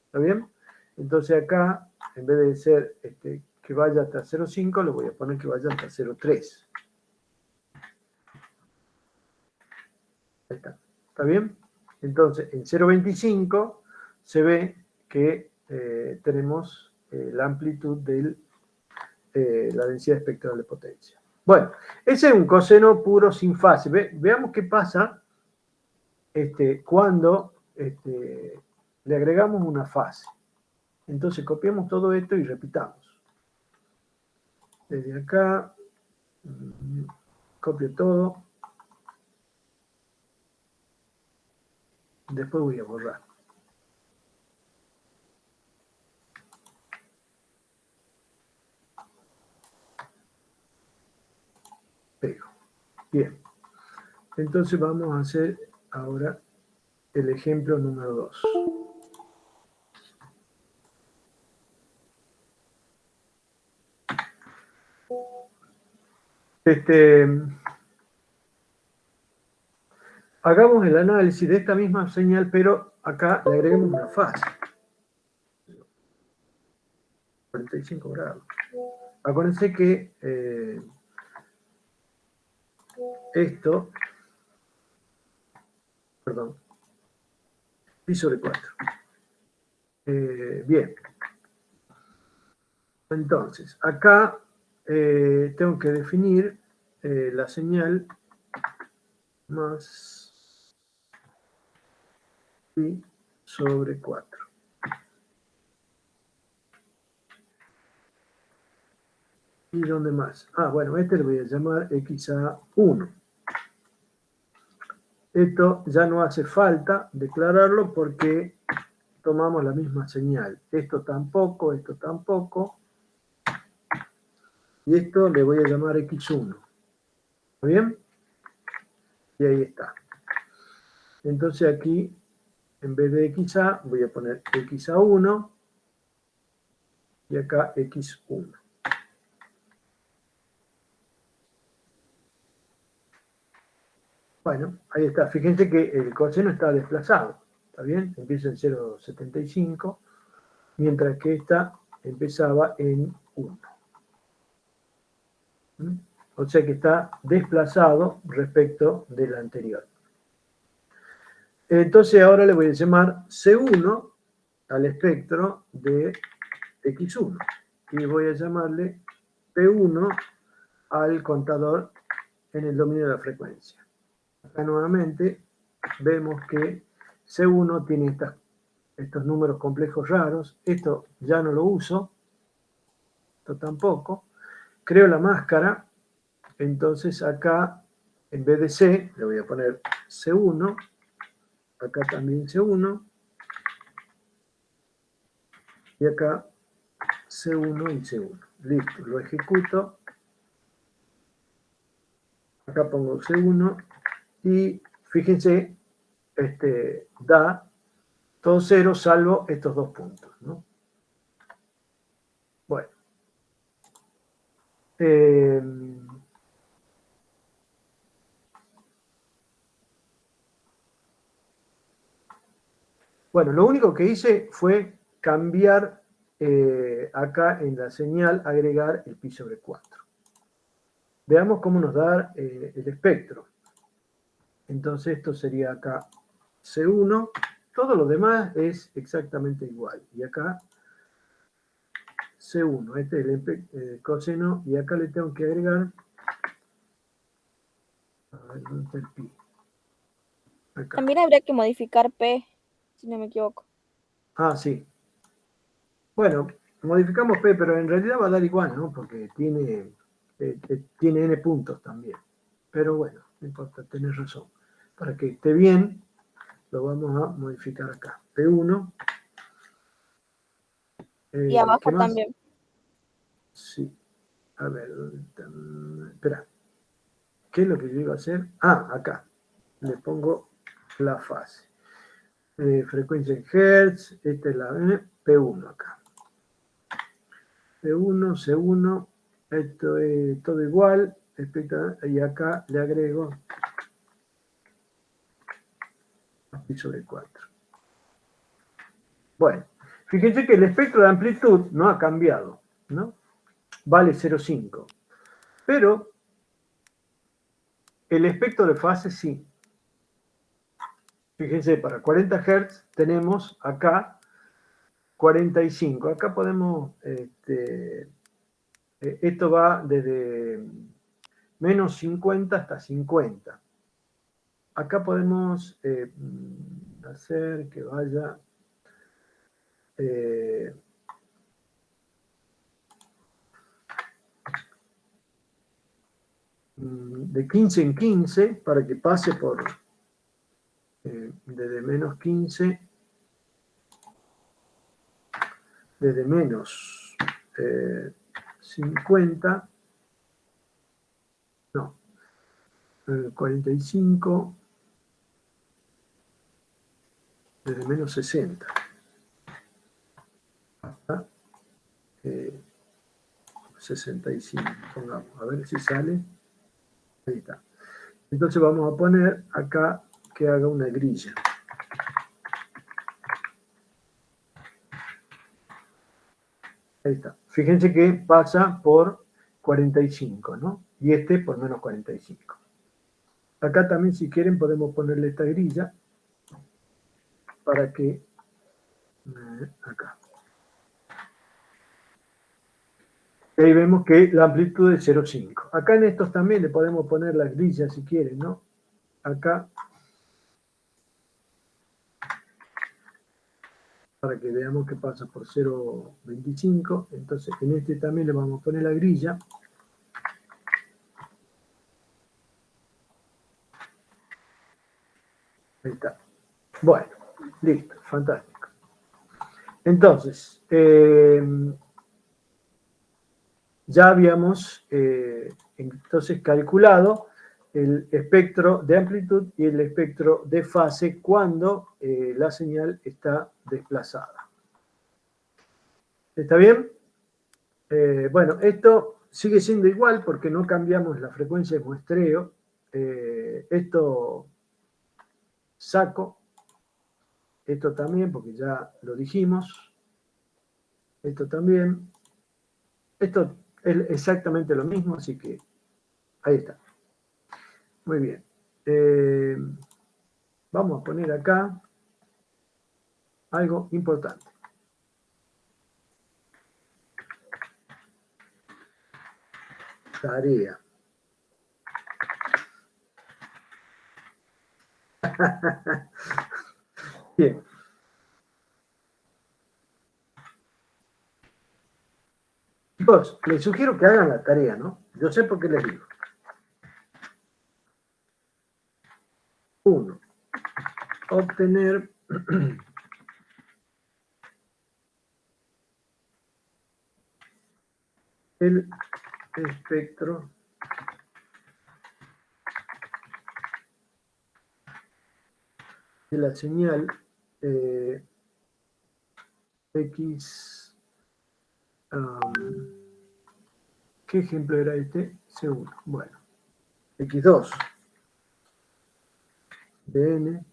¿Está bien? Entonces acá, en vez de ser que vaya hasta 0,5, le voy a poner que vaya hasta 0,3. Ahí está. ¿Está bien? Entonces, en 0,25 se ve que tenemos la amplitud de la densidad espectral de potencia. Bueno, ese es un coseno puro sin fase. Veamos qué pasa cuando le agregamos una fase. Entonces, copiamos todo esto y repitamos. Desde acá, copio todo. Después voy a borrar. Pego. Bien. Entonces vamos a hacer ahora el ejemplo número 2. Hagamos el análisis de esta misma señal, pero acá le agregamos una fase. 45 grados. Acuérdense que esto, perdón, pi sobre 4. Bien. Entonces, acá tengo que definir la señal más pi sobre 4. ¿Y dónde más? Ah, bueno, le voy a llamar XA1. Esto ya no hace falta declararlo porque tomamos la misma señal. Esto tampoco, y esto le voy a llamar X1. ¿Está bien? Y ahí está. Entonces aquí, en vez de XA, voy a poner XA1 y acá X1. Bueno, ahí está. Fíjense que el coseno está desplazado. ¿Está bien? Empieza en 0,75, mientras que esta empezaba en 1. O sea que está desplazado respecto del anterior. Entonces ahora le voy a llamar C1 al espectro de X1. Y voy a llamarle P1 al contador en el dominio de la frecuencia. Acá nuevamente vemos que C1 tiene estos números complejos raros. Esto ya no lo uso. Esto tampoco. creo la máscara, entonces acá, en vez de C, le voy a poner C1, acá también C1, y acá C1 y C1. Listo, lo ejecuto. Acá pongo C1 y fíjense, da todo 0 salvo estos 2 puntos, ¿no? Bueno. Bueno, lo único que hice fue cambiar acá en la señal, agregar el pi sobre 4. Veamos cómo nos da el espectro. Entonces esto sería acá C1, todo lo demás es exactamente igual. Y acá C1, este es el coseno, y acá le tengo que agregar, a ver, ¿dónde está el pi? Acá. También habría que modificar P, si no me equivoco. Ah, sí. Bueno, modificamos P, pero en realidad va a dar igual, ¿no? Porque tiene n puntos también. Pero bueno, no importa, tenés razón. Para que esté bien, lo vamos a modificar acá. P1. Y ¿Qué abajo más? también. Sí. A ver, ¿dónde está? Espera. ¿Qué es lo que yo iba a hacer? Ah, acá. Le pongo la fase. Frecuencia en Hertz. Esta es la P1 acá. P1, C1. Esto es todo igual. Y acá le agrego pi sobre 4. Bueno, fíjense que el espectro de amplitud no ha cambiado, ¿no? Vale 0,5. Pero el espectro de fase sí. Fíjense, para 40 Hz tenemos acá 45. Acá podemos, esto va desde menos 50 hasta 50. Acá podemos hacer que vaya de 15 en 15 para que pase por desde menos 15, desde menos 50, no, 45, desde menos 60. Hasta 65, pongamos, a ver si sale. Ahí está. Entonces vamos a poner acá que haga una grilla. Ahí está. Fíjense que pasa por 45, ¿no? Y este por menos 45. Acá también, si quieren, podemos ponerle esta grilla para que... acá. Y ahí vemos que la amplitud es 0,5. Acá en estos también le podemos poner las grillas si quieren, ¿no? Acá, para que veamos que pasa por 0,25. Entonces, en este también le vamos a poner la grilla. Ahí está. Bueno, listo, fantástico. Entonces, ya habíamos entonces calculado el espectro de amplitud y el espectro de fase cuando la señal está desplazada. ¿Está bien? Bueno, esto sigue siendo igual porque no cambiamos la frecuencia de muestreo. Esto saco, esto también porque ya lo dijimos, esto también, esto es exactamente lo mismo, así que ahí está. Muy bien. Vamos a poner acá algo importante. Tarea. Bien. Chicos, les sugiero que hagan la tarea, ¿no? Yo sé por qué les digo. 1. Obtener el espectro de la señal X. ¿Qué ejemplo era este? Segundo. Bueno, X2 de n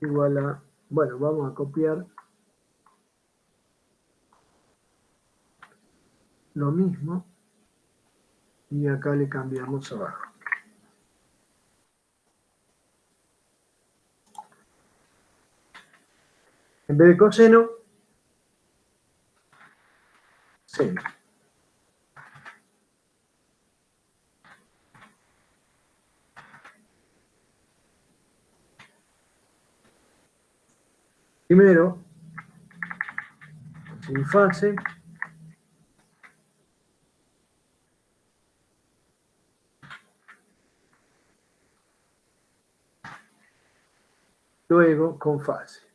igual a, bueno, vamos a copiar lo mismo y acá le cambiamos abajo. En vez de coseno, seno. Primero, sin fase. Luego, con fase.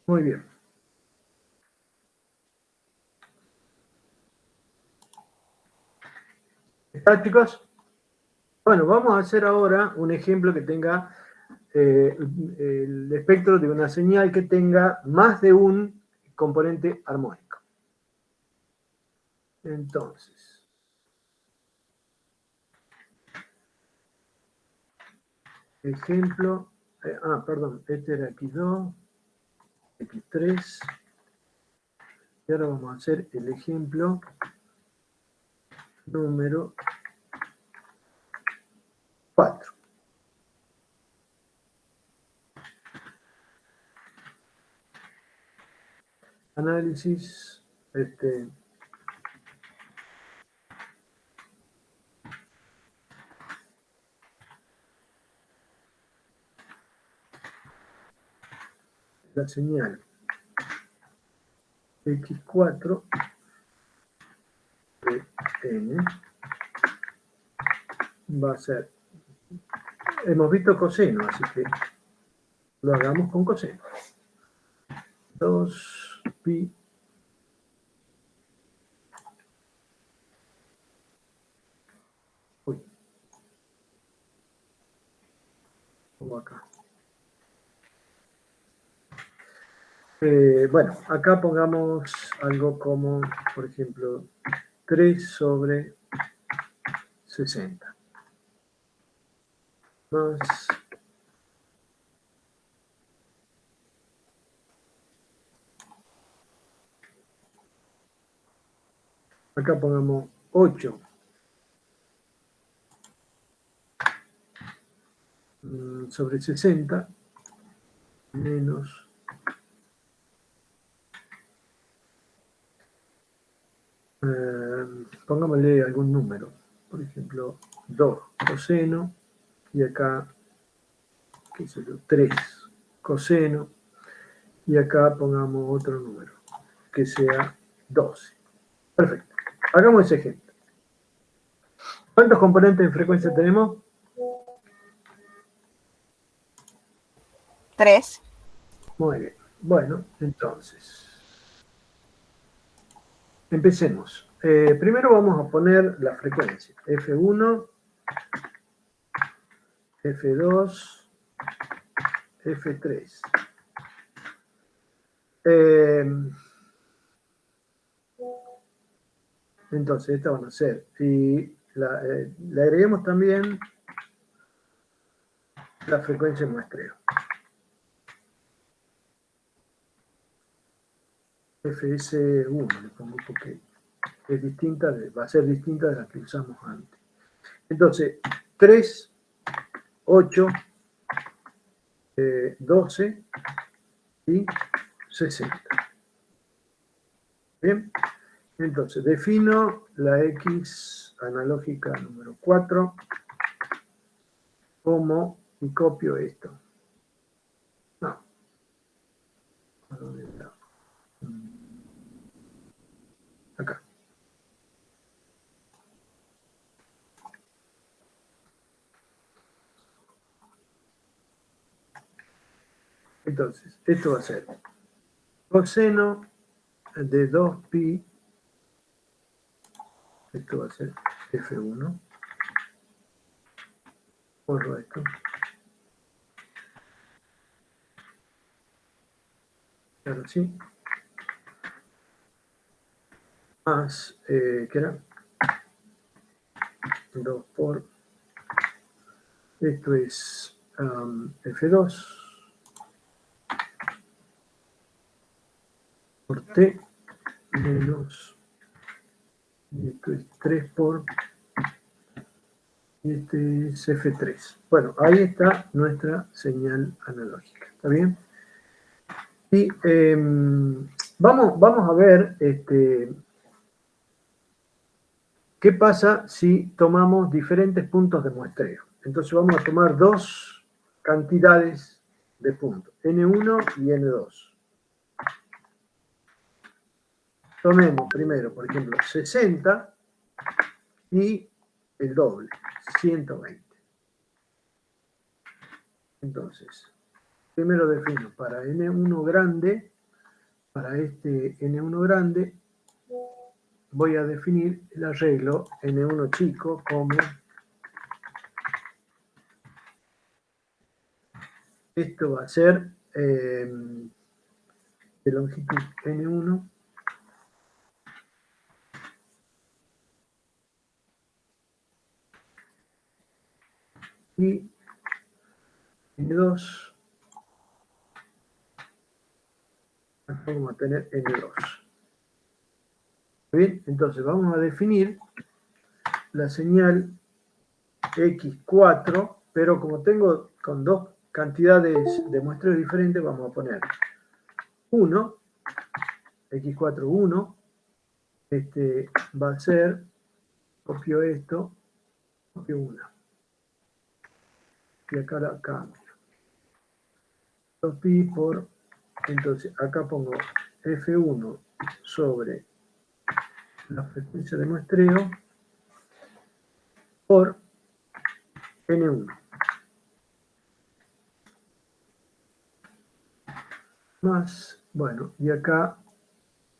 Muy bien. ¿Está, chicos? Bueno, vamos a hacer ahora un ejemplo que tenga el espectro de una señal que tenga más de un componente armónico. Entonces, ejemplo, perdón, este era X2, X3, y ahora vamos a hacer el ejemplo número 4. Análisis, la señal X4 de n va a ser, hemos visto coseno, así que lo hagamos con coseno. 2 pi como acá. Bueno, acá pongamos algo como, por ejemplo, 3 sobre 60. Más acá pongamos 8 sobre 60 menos pongámosle algún número, por ejemplo 2 coseno y acá qué sé yo, 3 coseno y acá pongamos otro número que sea 12. Perfecto, hagamos ese ejemplo. ¿Cuántos componentes de frecuencia tenemos? 3. Muy bien. Bueno, entonces, empecemos. Primero vamos a poner la frecuencia. F1, F2, F3. Entonces, estas van a ser. Y le agreguemos también la frecuencia de muestreo. FS1 le pongo porque es distinta, va a ser distinta de la que usamos antes. Entonces, 3, 8, 12 y 60. Bien, entonces defino la X analógica número 4 como, y copio esto. No. ¿A dónde está? Acá. Entonces, esto va a ser coseno de 2pi, esto va a ser F1, borro esto, claro, sí, más, ¿qué era? 2 por, esto es F2 por T menos, y esto es 3 por, y este es F3. Bueno, ahí está nuestra señal analógica, ¿está bien? Y vamos a ver qué pasa si tomamos diferentes puntos de muestreo. Entonces vamos a tomar dos cantidades de puntos, N1 y N2. Tomemos primero, por ejemplo, 60 y el doble, 120. Entonces, primero defino para N1 grande, para este N1 grande, voy a definir el arreglo N1 chico como esto va a ser de longitud N1 y N2. Acá vamos a tener N2. Bien, entonces vamos a definir la señal X4, pero como tengo con dos cantidades de muestreo diferentes, vamos a poner 1, X4 1, este va a ser, copio esto, copio 1. Y acá la cambio. 2pi por, entonces acá pongo F1 sobre la frecuencia de muestreo por N1. Más, bueno, y acá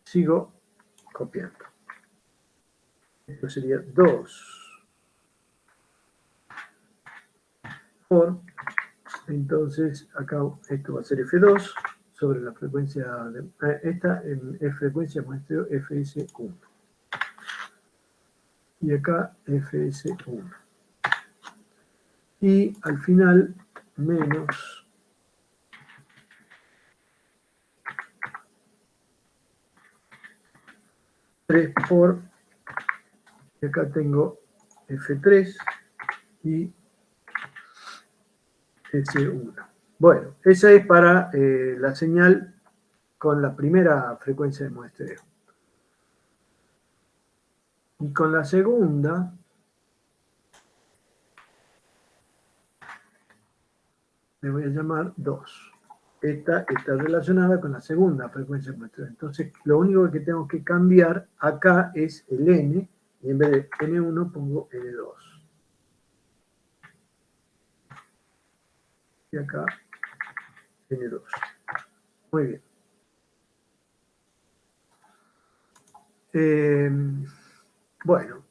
sigo copiando. Esto sería 2 por, entonces acá esto va a ser F2 sobre la frecuencia de, esta es frecuencia de muestreo FS1. Y acá FS1. Y al final menos tres por, y acá tengo F3 y S1. Bueno, esa es para la señal con la primera frecuencia de muestreo. Y con la segunda, le voy a llamar 2. Esta está relacionada con la segunda frecuencia de muestreo. Entonces, lo único que tengo que cambiar acá es el N, y en vez de N1 pongo N2. Y acá N2. Muy bien. Bueno,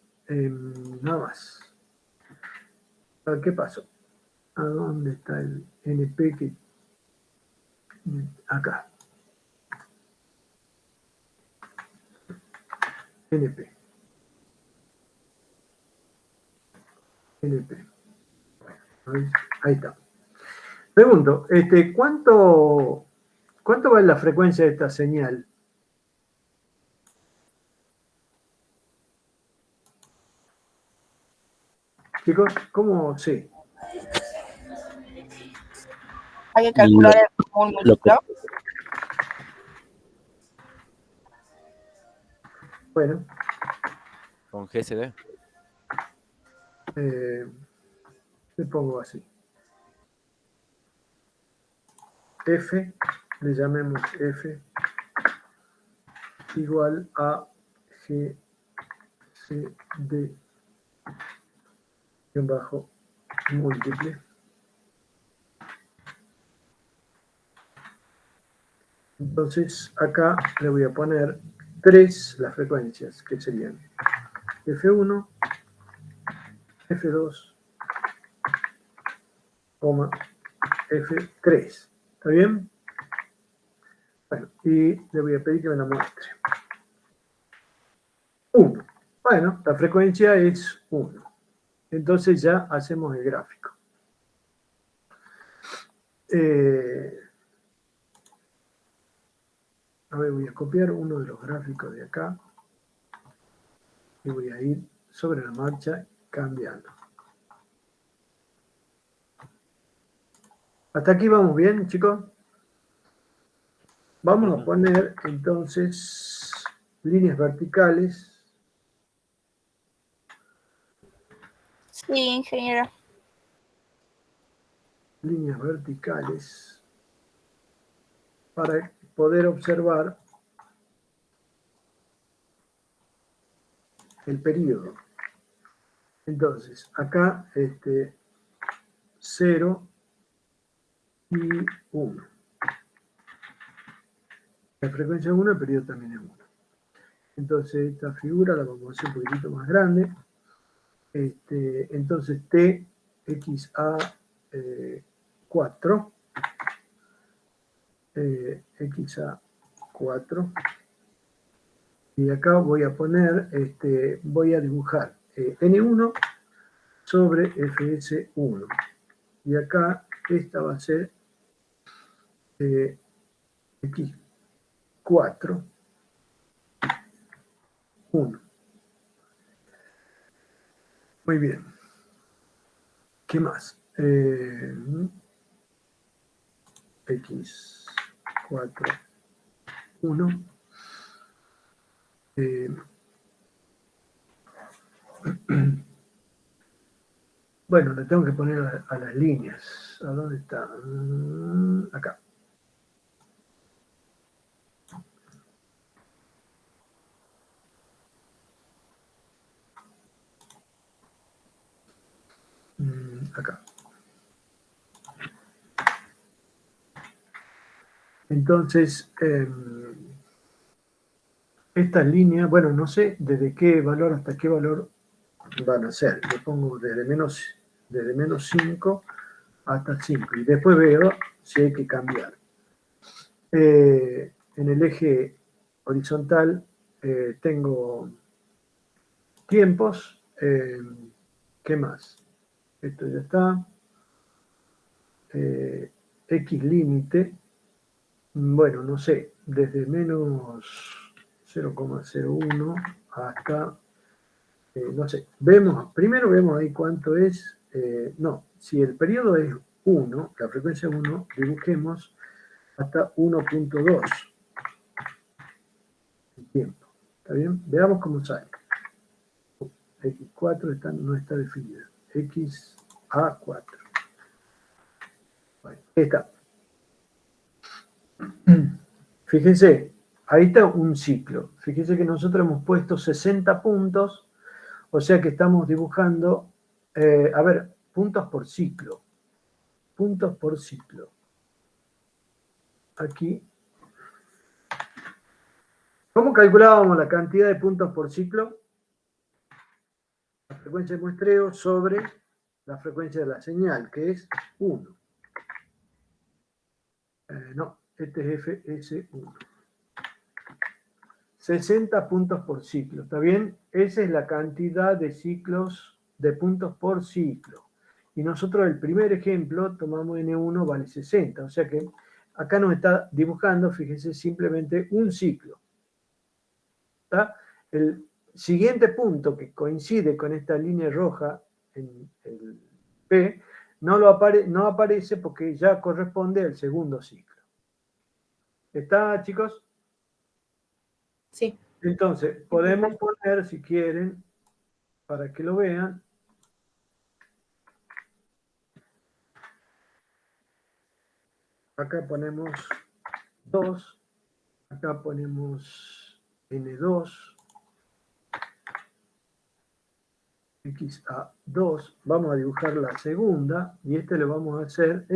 nada más. ¿Qué pasó? ¿A dónde está el NP? Que acá. NP. NP. Bueno, ahí está. Pregunto, ¿cuánto vale la frecuencia de esta señal? Chicos, ¿cómo sé? Hay que calcular el común Lo que, múltiplo. Bueno, Con GSD. le pongo así. F, le llamemos F, igual a G, C, D, en bajo múltiple. Entonces, acá le voy a poner 3 las frecuencias, que serían F1, F2, F3. ¿Está bien? Bueno, y le voy a pedir que me la muestre. 1. Bueno, la frecuencia es 1. Entonces ya hacemos el gráfico. A ver, voy a copiar uno de los gráficos de acá y voy a ir sobre la marcha cambiando. ¿Hasta aquí vamos bien, chicos? Vamos a poner entonces líneas verticales. Sí, ingeniero. Líneas verticales para poder observar el periodo. Entonces, acá 0 y 1. La frecuencia es 1, el periodo también es 1. Entonces, esta figura la vamos a hacer un poquitito más grande. Entonces, T, X, A, 4. X, A, 4. Y acá voy a poner, voy a dibujar N1 sobre FS1. Y acá esta va a ser X4, 1. Muy bien. ¿Qué más? X4, 1. Bueno, le tengo que poner a las líneas. ¿A dónde está? Acá. Acá. Entonces, estas líneas, bueno, no sé desde qué valor hasta qué valor van a ser. Yo pongo desde menos 5 hasta 5 y después veo si hay que cambiar. En el eje horizontal tengo tiempos. ¿Qué más? Esto ya está. X límite. Bueno, no sé, desde menos 0,01 hasta, no sé, primero vemos ahí cuánto es, no, si el periodo es 1, la frecuencia 1, dibujemos hasta 1.2 el tiempo. ¿Está bien? Veamos cómo sale. X4 no está definida. XA4. Bueno, ahí está. Fíjense, ahí está un ciclo. Fíjense que nosotros hemos puesto 60 puntos, o sea que estamos dibujando, a ver, puntos por ciclo. Puntos por ciclo. Aquí. ¿Cómo calculábamos la cantidad de puntos por ciclo? La frecuencia de muestreo sobre la frecuencia de la señal, que es 1. No, este es FS1. 60 puntos por ciclo, ¿está bien? Esa es la cantidad de ciclos, de puntos por ciclo. Y nosotros el primer ejemplo, tomamos N1 vale 60, o sea que acá nos está dibujando, fíjense, simplemente un ciclo. ¿Está? El siguiente punto que coincide con esta línea roja en el P, no aparece porque ya corresponde al segundo ciclo. ¿Está, chicos? Sí. Entonces, podemos poner, si quieren, para que lo vean, acá ponemos 2, acá ponemos N2, XA2, vamos a dibujar la segunda, y esta le vamos a hacer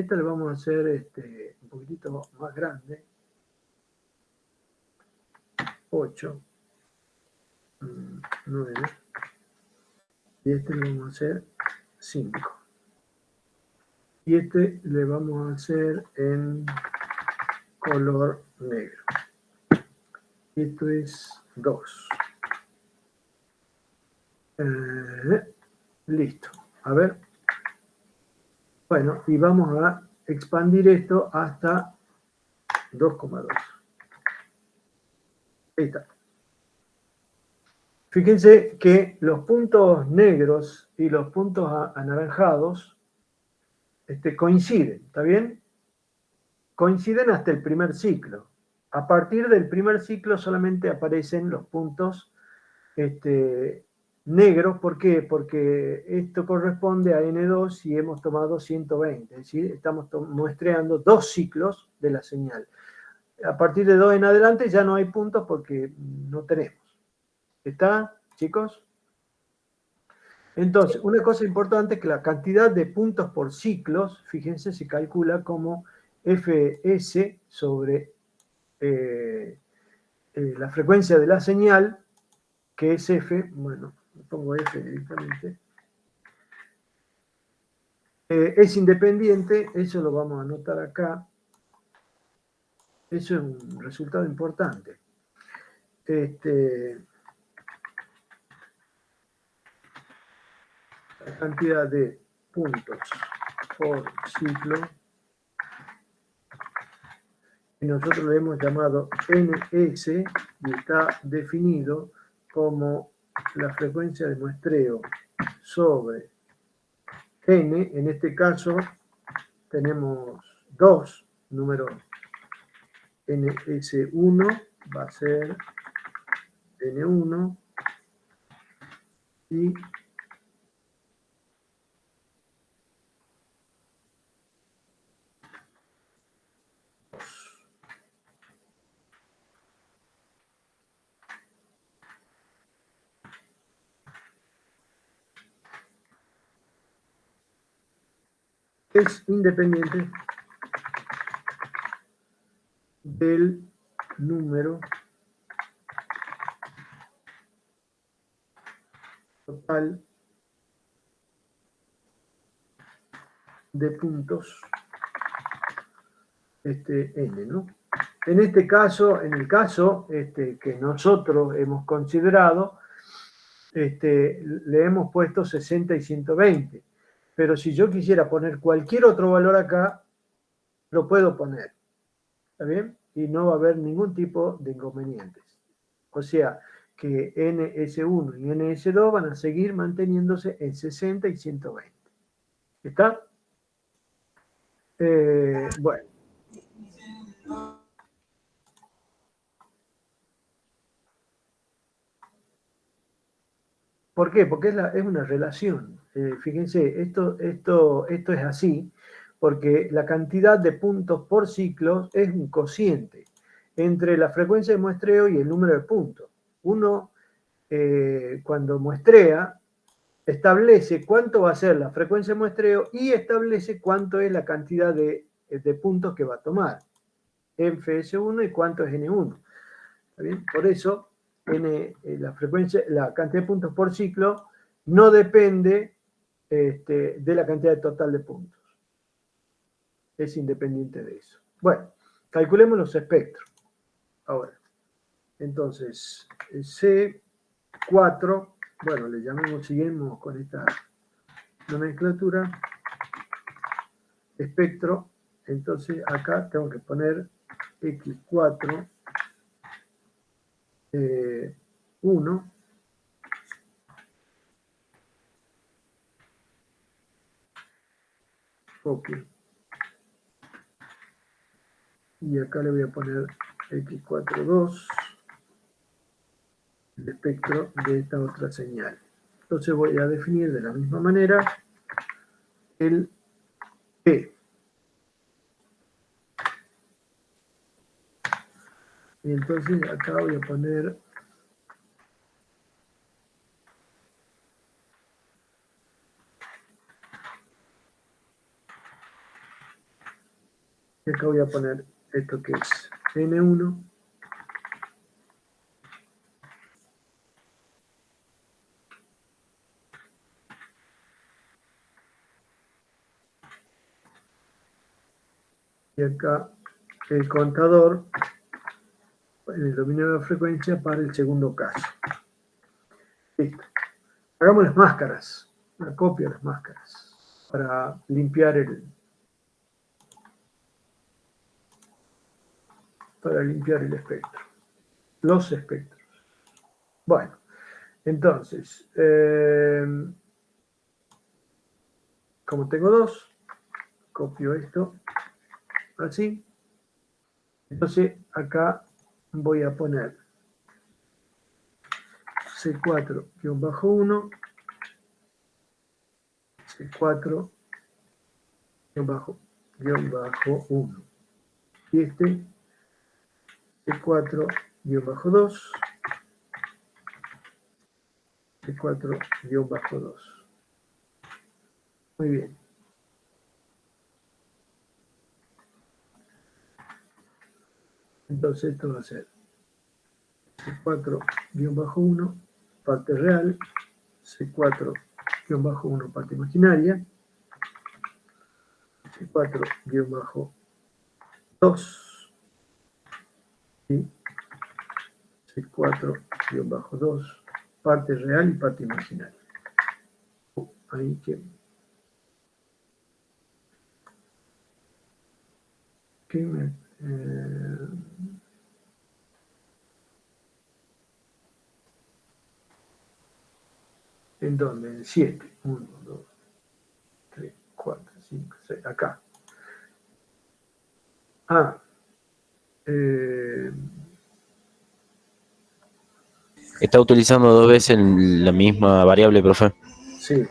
un poquitito más grande, 8, 9, y este le vamos a hacer 5. Y este le vamos a hacer en color negro. Esto es 2. Listo. A ver. Bueno, y vamos a expandir esto hasta 2,2. Ahí está. Fíjense que los puntos negros y los puntos anaranjados coinciden, ¿está bien? Coinciden hasta el primer ciclo. A partir del primer ciclo solamente aparecen los puntos negros. ¿Por qué? Porque esto corresponde a N2 y hemos tomado 120. Es decir, estamos muestreando 2 ciclos de la señal. A partir de 2 en adelante ya no hay puntos porque no tenemos. ¿Está, chicos? Entonces, una cosa importante es que la cantidad de puntos por ciclos, fíjense, se calcula como Fs sobre la frecuencia de la señal, que es F, bueno, pongo F directamente, es independiente, eso lo vamos a anotar acá, eso es un resultado importante. La cantidad de puntos por ciclo, y nosotros lo hemos llamado NS, y está definido como la frecuencia de muestreo sobre N. En este caso tenemos 2 números. NS1 va a ser N1 y es independiente del número total de puntos n, ¿no? En este caso, en el caso que nosotros hemos considerado, le hemos puesto 60 y 120. Pero si yo quisiera poner cualquier otro valor acá, lo puedo poner. ¿Está bien? Y no va a haber ningún tipo de inconvenientes. O sea, que NS1 y NS2 van a seguir manteniéndose en 60 y 120. ¿Está? Bueno. ¿Por qué? Porque es una relación. Fíjense, esto es así, porque la cantidad de puntos por ciclo es un cociente entre la frecuencia de muestreo y el número de puntos. Uno, cuando muestrea, establece cuánto va a ser la frecuencia de muestreo y establece cuánto es la cantidad de puntos que va a tomar. Fs1 y cuánto es N1. ¿Está bien? Por eso, la cantidad de puntos por ciclo no depende de la cantidad total de puntos. Es independiente de eso. Bueno, calculemos los espectros. Ahora, entonces, C4, bueno, le llamamos, seguimos con esta nomenclatura, espectro, entonces acá tengo que poner X4, 1, ok, y acá le voy a poner X4, 2, el espectro de esta otra señal. Entonces voy a definir de la misma manera el P. Y entonces acá voy a poner esto que es N1 y acá el contador en el dominio de la frecuencia para el segundo caso. Listo. Hagamos las máscaras, una copia de las máscaras para limpiar el espectro, los espectros. Bueno, entonces, como tengo dos, copio esto así. Entonces acá voy a poner C4-1, C4-1. Y este C4-2, C4-2. Muy bien. Entonces esto va a ser C4-1, parte real, C4-1, parte imaginaria, C4-2 y C4-2, parte real y parte imaginaria. Ahí que me... ¿En dónde? En 7. 1, 2, 3, 4, 5, 6. Acá. Está utilizando dos veces la misma variable, profe. Sí.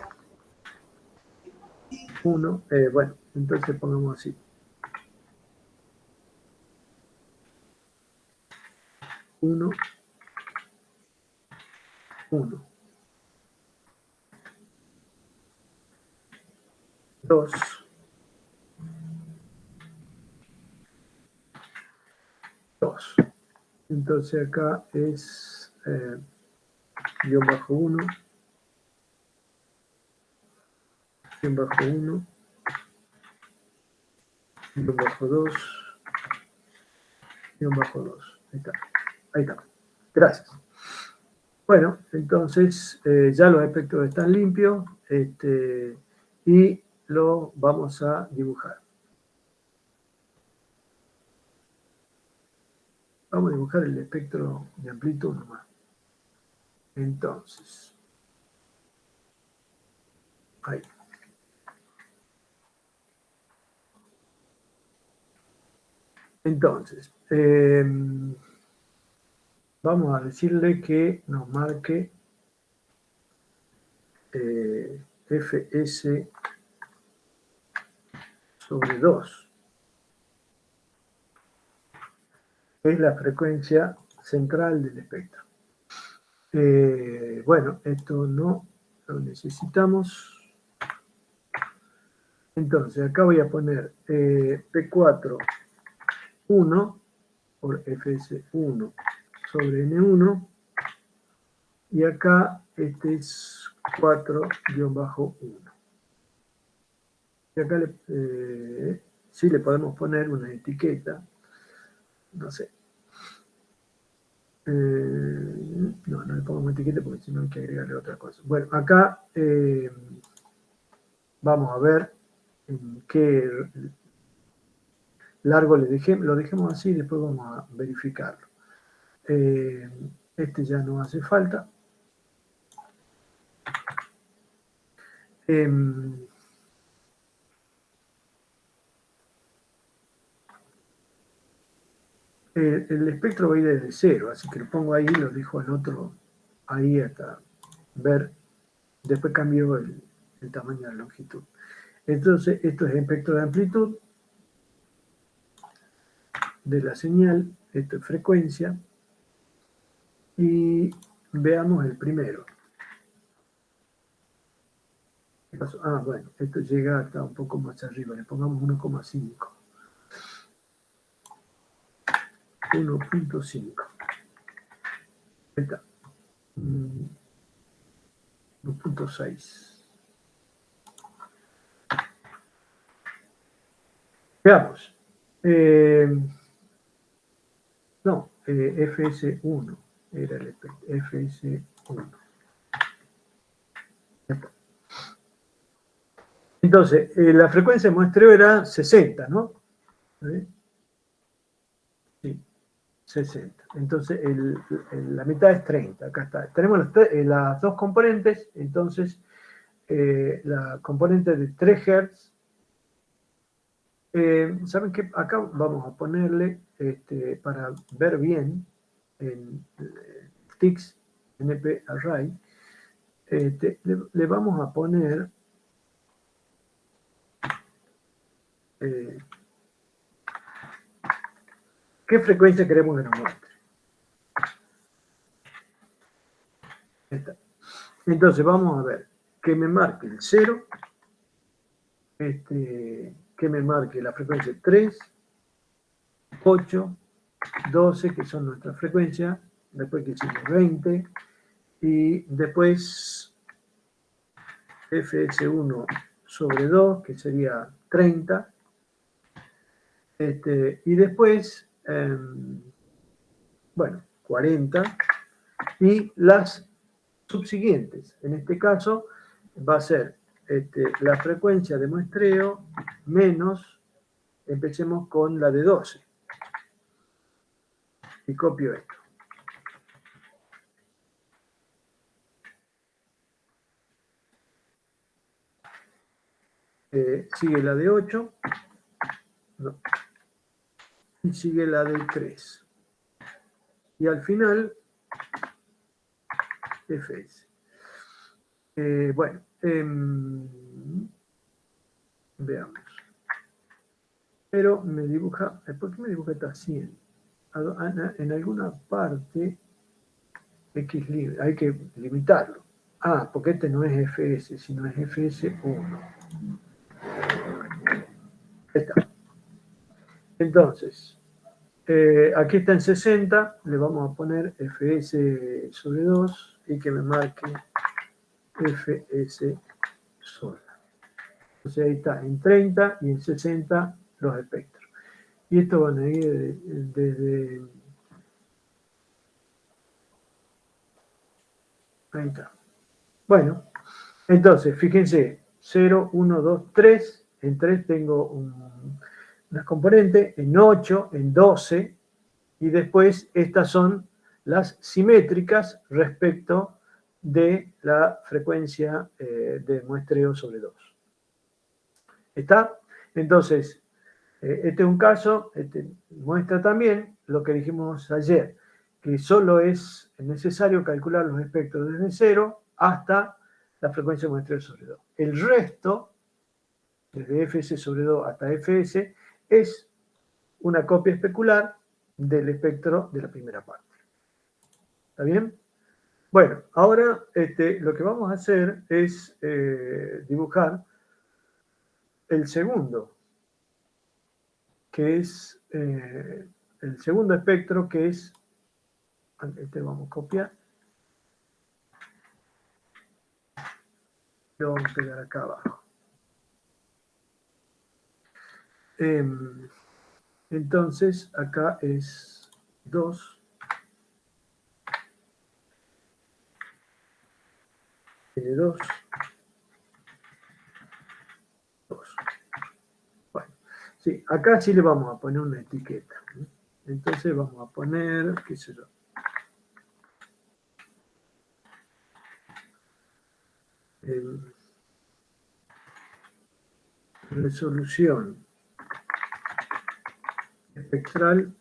1. Bueno, entonces pongamos así. 1, 1. 2. 2. Entonces acá es guión bajo 1, guión bajo 1, guión bajo 2, guión bajo 2. Ahí está. Ahí está. Gracias. Bueno, entonces ya los espectros están limpios y lo vamos a dibujar. Vamos a dibujar el espectro de amplitud nomás. Entonces, ahí. Entonces, vamos a decirle que nos marque Fs sobre 2. Es la frecuencia central del espectro. Bueno, esto no lo necesitamos. Entonces, acá voy a poner P4, 1 por Fs1 sobre N1. Y acá este es 4-1. Y acá sí le podemos poner una etiqueta. No sé. No le pongo etiqueta porque si no hay que agregarle otra cosa. Bueno, acá vamos a ver en qué largo le dejemos. Lo dejemos así y después vamos a verificarlo. Este ya no hace falta. El espectro va a ir desde 0, así que lo pongo ahí y lo dejo en otro ahí hasta ver, después cambio el tamaño de la longitud. Entonces, esto es el espectro de amplitud de la señal, esto es frecuencia, y veamos el primero. ¿Qué pasó? Ah, bueno, esto llega hasta un poco más arriba, le pongamos 1,5. 1.5. Ahí está. 1.6. Veamos. No, FS1 era el espectro. FS1. Entonces, la frecuencia de muestreo era 60, ¿no? Sí, 60. Entonces, la mitad es 30. Acá está. Tenemos las dos componentes. Entonces, la componente de 3 Hz. ¿Saben qué? Acá vamos a ponerle, para ver bien, en TIX, NP Array, le vamos a poner ¿qué frecuencia queremos que nos muestre? Esta. Entonces vamos a ver que me marque el 0, que me marque la frecuencia 3, 8, 12, que son nuestras frecuencias, después que hicimos 20, y después FS1 sobre 2, que sería 30, y después, bueno, 40, y las subsiguientes. En este caso va a ser la frecuencia de muestreo menos, empecemos con la de 12. Y copio esto. Sigue la de 8. No. Y sigue la de 3. Y al final, FS. Bueno, veamos. Pero me dibuja, ¿por qué me dibuja esta 100? En alguna parte X libre, hay que limitarlo. Ah, porque este no es FS, sino es FS1. Está. Entonces, aquí está en 60, le vamos a poner FS sobre 2 y que me marque FS sola. Entonces ahí está, en 30 y en 60 los espectros. Y estos van a ir desde... Ahí está. Bueno, entonces, fíjense, 0, 1, 2, 3. En 3 tengo unas componentes, en 8, en 12, y después estas son las simétricas respecto de la frecuencia de muestreo sobre 2. ¿Está? Entonces, este es un caso, muestra también lo que dijimos ayer, que solo es necesario calcular los espectros desde 0 hasta la frecuencia de muestreo sobre 2. El resto, desde Fs sobre 2 hasta Fs, es una copia especular del espectro de la primera parte. ¿Está bien? Bueno, ahora lo que vamos a hacer es dibujar el segundo, que es el segundo espectro, que es, vamos a copiar, lo vamos a pegar acá abajo. Entonces, acá es 2. Tiene 2. 2. Bueno, sí, acá sí le vamos a poner una etiqueta. Entonces vamos a poner, qué sé yo. Resolución espectral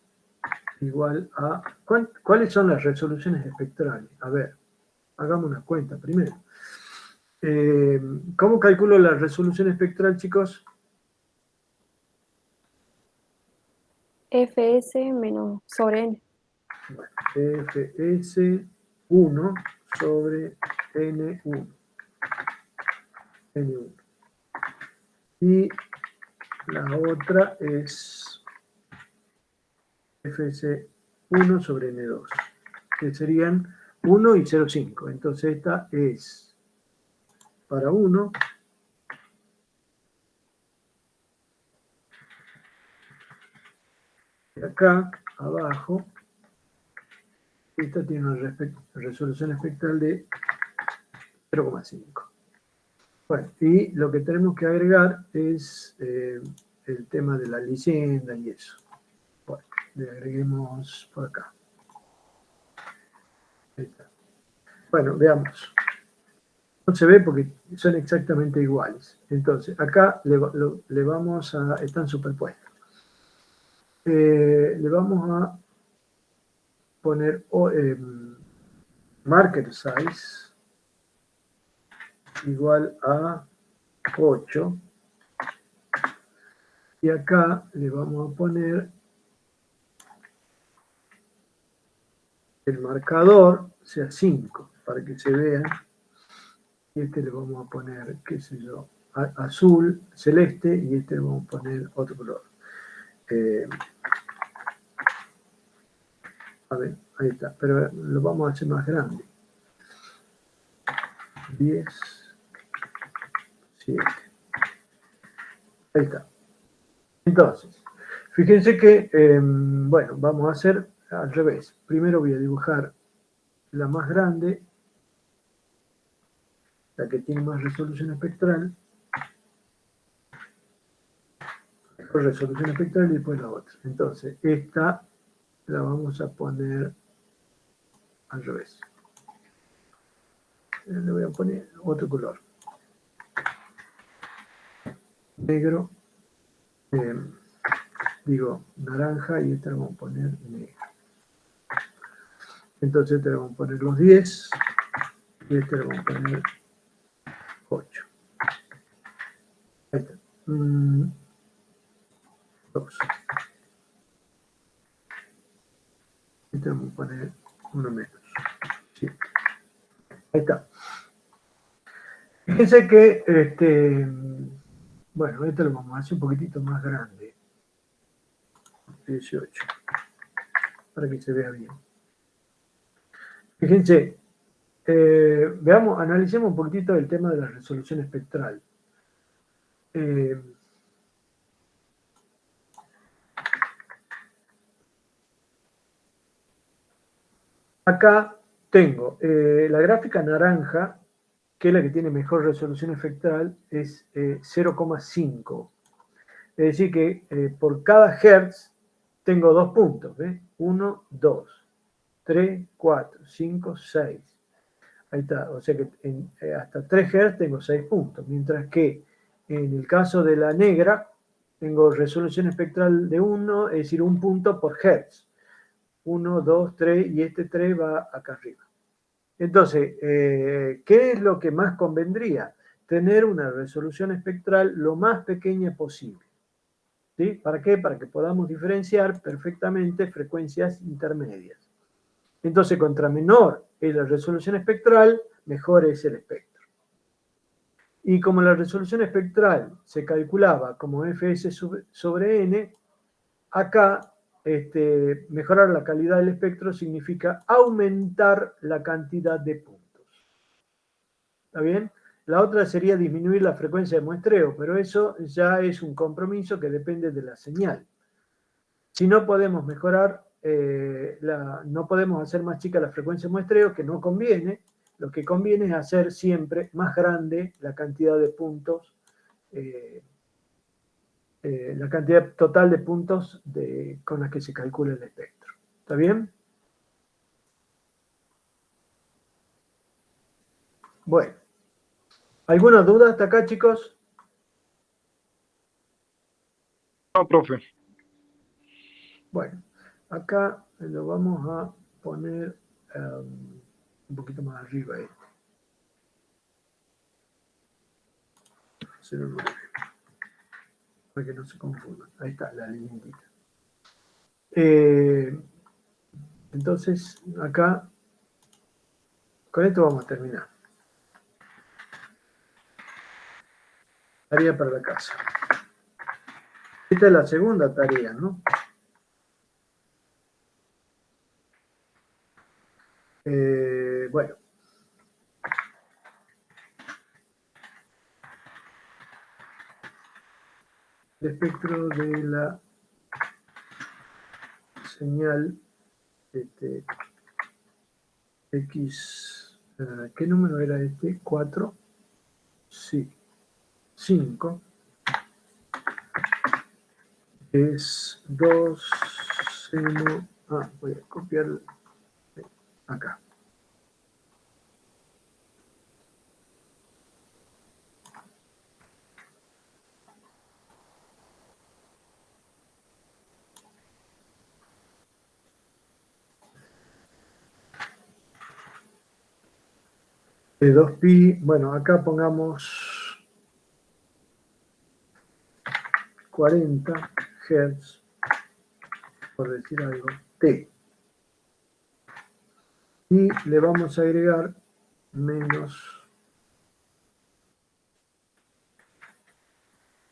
igual a... ¿Cuáles son las resoluciones espectrales? A ver, hagamos una cuenta primero. ¿Cómo calculo la resolución espectral, chicos? FS menos sobre N. Bueno, FS1 sobre N1. N1. Y la otra es FS1 sobre N2, que serían 1 y 0,5. Entonces esta es para 1. Y acá, abajo, esta tiene una resolución espectral de 0,5. Bueno, y lo que tenemos que agregar es el tema de la leyenda y eso. Bueno, le agreguemos por acá. Ahí está. Bueno, veamos. No se ve porque son exactamente iguales. Entonces, acá le vamos a... Están superpuestos. Le vamos a poner marker size igual a 8. Y acá le vamos a poner el marcador, sea 5, para que se vea. Y este le vamos a poner, qué sé yo, azul, celeste, y este le vamos a poner otro color. A ver, ahí está, pero lo vamos a hacer más grande. 10, 7. Ahí está. Entonces, fíjense que, bueno, vamos a hacer al revés. Primero voy a dibujar la más grande, la que tiene más resolución espectral. Mejor resolución espectral y después la otra. Entonces, esta la vamos a poner al revés. Le voy a poner otro color. Negro. Digo naranja y este le vamos a poner negro. Entonces este le vamos a poner los 10 y este le vamos a poner 8. Ahí está. 2. Este le vamos a poner uno menos. 7. Ahí está. Fíjense que, bueno, este lo vamos a hacer un poquitito más grande. 18. Para que se vea bien. Fíjense, veamos, analicemos un poquitito el tema de la resolución espectral. Acá tengo la gráfica naranja, que es la que tiene mejor resolución espectral, es 0,5. Es decir que por cada hertz tengo 2 puntos, ¿ves? 1, 2, 3, 4, 5, 6. Ahí está, o sea que hasta 3 Hz tengo 6 puntos, mientras que en el caso de la negra tengo resolución espectral de 1, es decir, 1 punto por Hz. 1, 2, 3 y este 3 va acá arriba. Entonces, ¿qué es lo que más convendría? Tener una resolución espectral lo más pequeña posible. ¿Sí? ¿Para qué? Para que podamos diferenciar perfectamente frecuencias intermedias. Entonces, contra menor es la resolución espectral, mejor es el espectro. Y como la resolución espectral se calculaba como Fs sobre N, acá mejorar la calidad del espectro significa aumentar la cantidad de puntos. ¿Está bien? La otra sería disminuir la frecuencia de muestreo, pero eso ya es un compromiso que depende de la señal. Si no podemos mejorar, no podemos hacer más chica la frecuencia de muestreo, que no conviene. Lo que conviene es hacer siempre más grande la cantidad de puntos, la cantidad total de puntos con las que se calcula el espectro. ¿Está bien? Bueno. ¿Alguna duda hasta acá, chicos? No, profe. Bueno, acá lo vamos a poner un poquito más arriba Cero nueve. Para que no se confundan. Ahí está la leyendita. Entonces, acá, con esto vamos a terminar. Tarea para la casa. Esta es la segunda tarea, ¿no? Bueno. El espectro de la señal X, ¿qué número era este? 4, sí, 5, es 2, seno, voy a copiar acá. De 2pi, bueno, acá pongamos 40 Hz, por decir algo, T. Y le vamos a agregar menos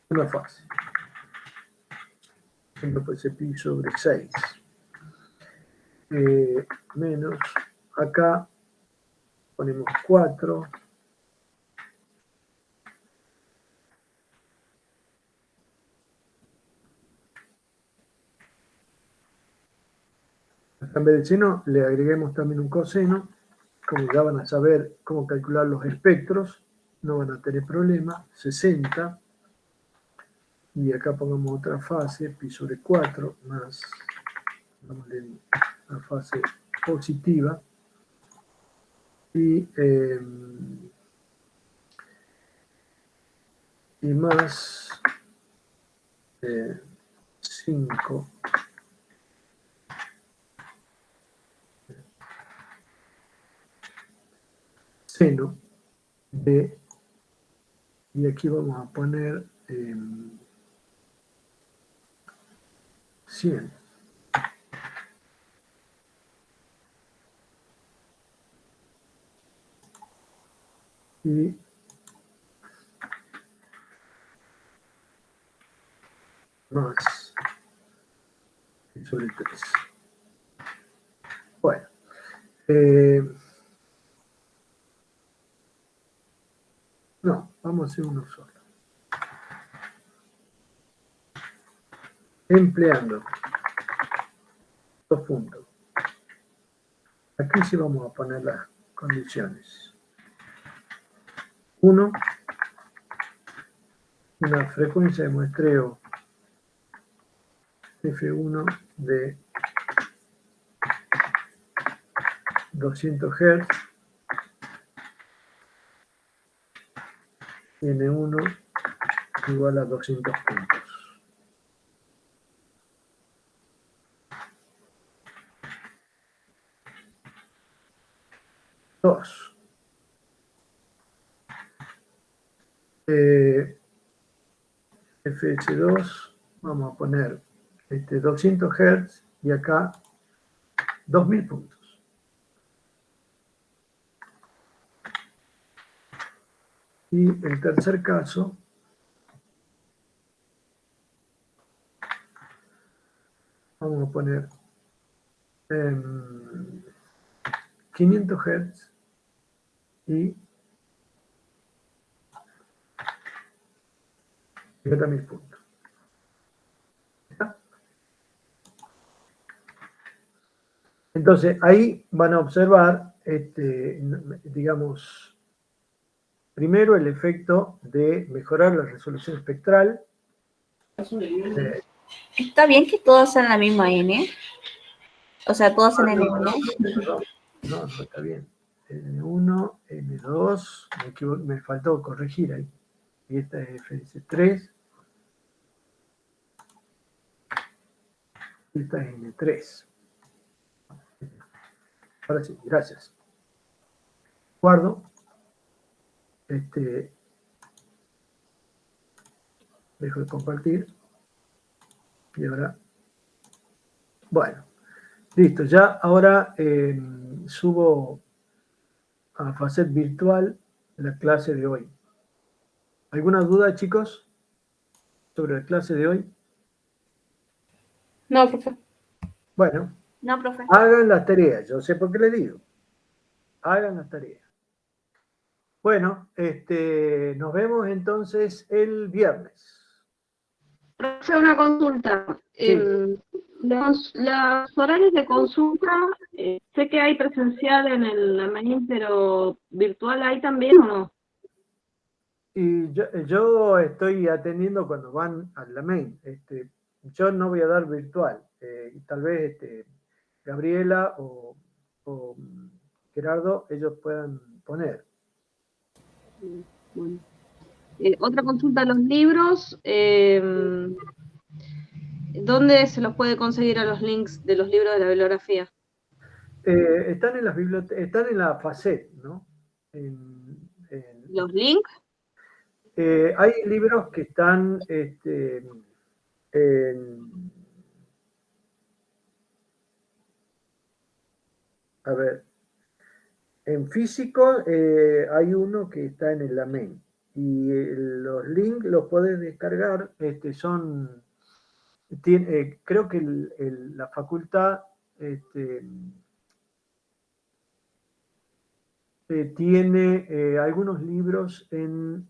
una fase. Por ejemplo, puede ser pi sobre 6. Menos, acá ponemos 4. En vez de seno, le agreguemos también un coseno. Como ya van a saber cómo calcular los espectros, no van a tener problema. 60. Y acá pongamos otra fase, pi sobre 4, más, vamos a la fase positiva. Y más 5 seno de, y aquí vamos a poner 100. Y más sobre 3. Bueno, no, vamos a hacer uno solo. Empleando dos puntos. Aquí sí vamos a poner las condiciones. 1, una frecuencia de muestreo F1 de 200 Hz, N1 igual a 200 puntos. Dos. FS2, vamos a poner 200 Hz y acá 2000 puntos. Y el tercer caso, vamos a poner 500 Hz y 50.000 puntos. ¿Está? Entonces, ahí van a observar, digamos, primero el efecto de mejorar la resolución espectral. ¿Está bien que todos sean la misma N? O sea, todos en N1. No, está bien. N1, N2, me faltó corregir ahí. Y esta es FS3. Esta es N3. Ahora sí, gracias. Guardo. Dejo de compartir. Y ahora. Bueno. Listo. Ya ahora subo a Facet Virtual la clase de hoy. ¿Alguna duda, chicos, sobre la clase de hoy? No, profe. Bueno, No, profe. hagan las tareas. Yo sé por qué les digo. Hagan las tareas. Bueno, nos vemos entonces el viernes. Profe, una consulta. Sí. Los horarios de consulta, sé que hay presencial en el main, pero virtual hay también o no. Y yo estoy atendiendo cuando van a la main. Yo no voy a dar virtual. Tal vez Gabriela o Gerardo, ellos puedan poner. Bueno. Otra consulta, los libros, ¿dónde se los puede conseguir a los links de los libros de la bibliografía? Están en las están en la Facet, ¿no? ¿Los links? Hay libros que están a ver, en físico hay uno que está en el AMEN y los links los puedes descargar, creo que la facultad tiene algunos libros en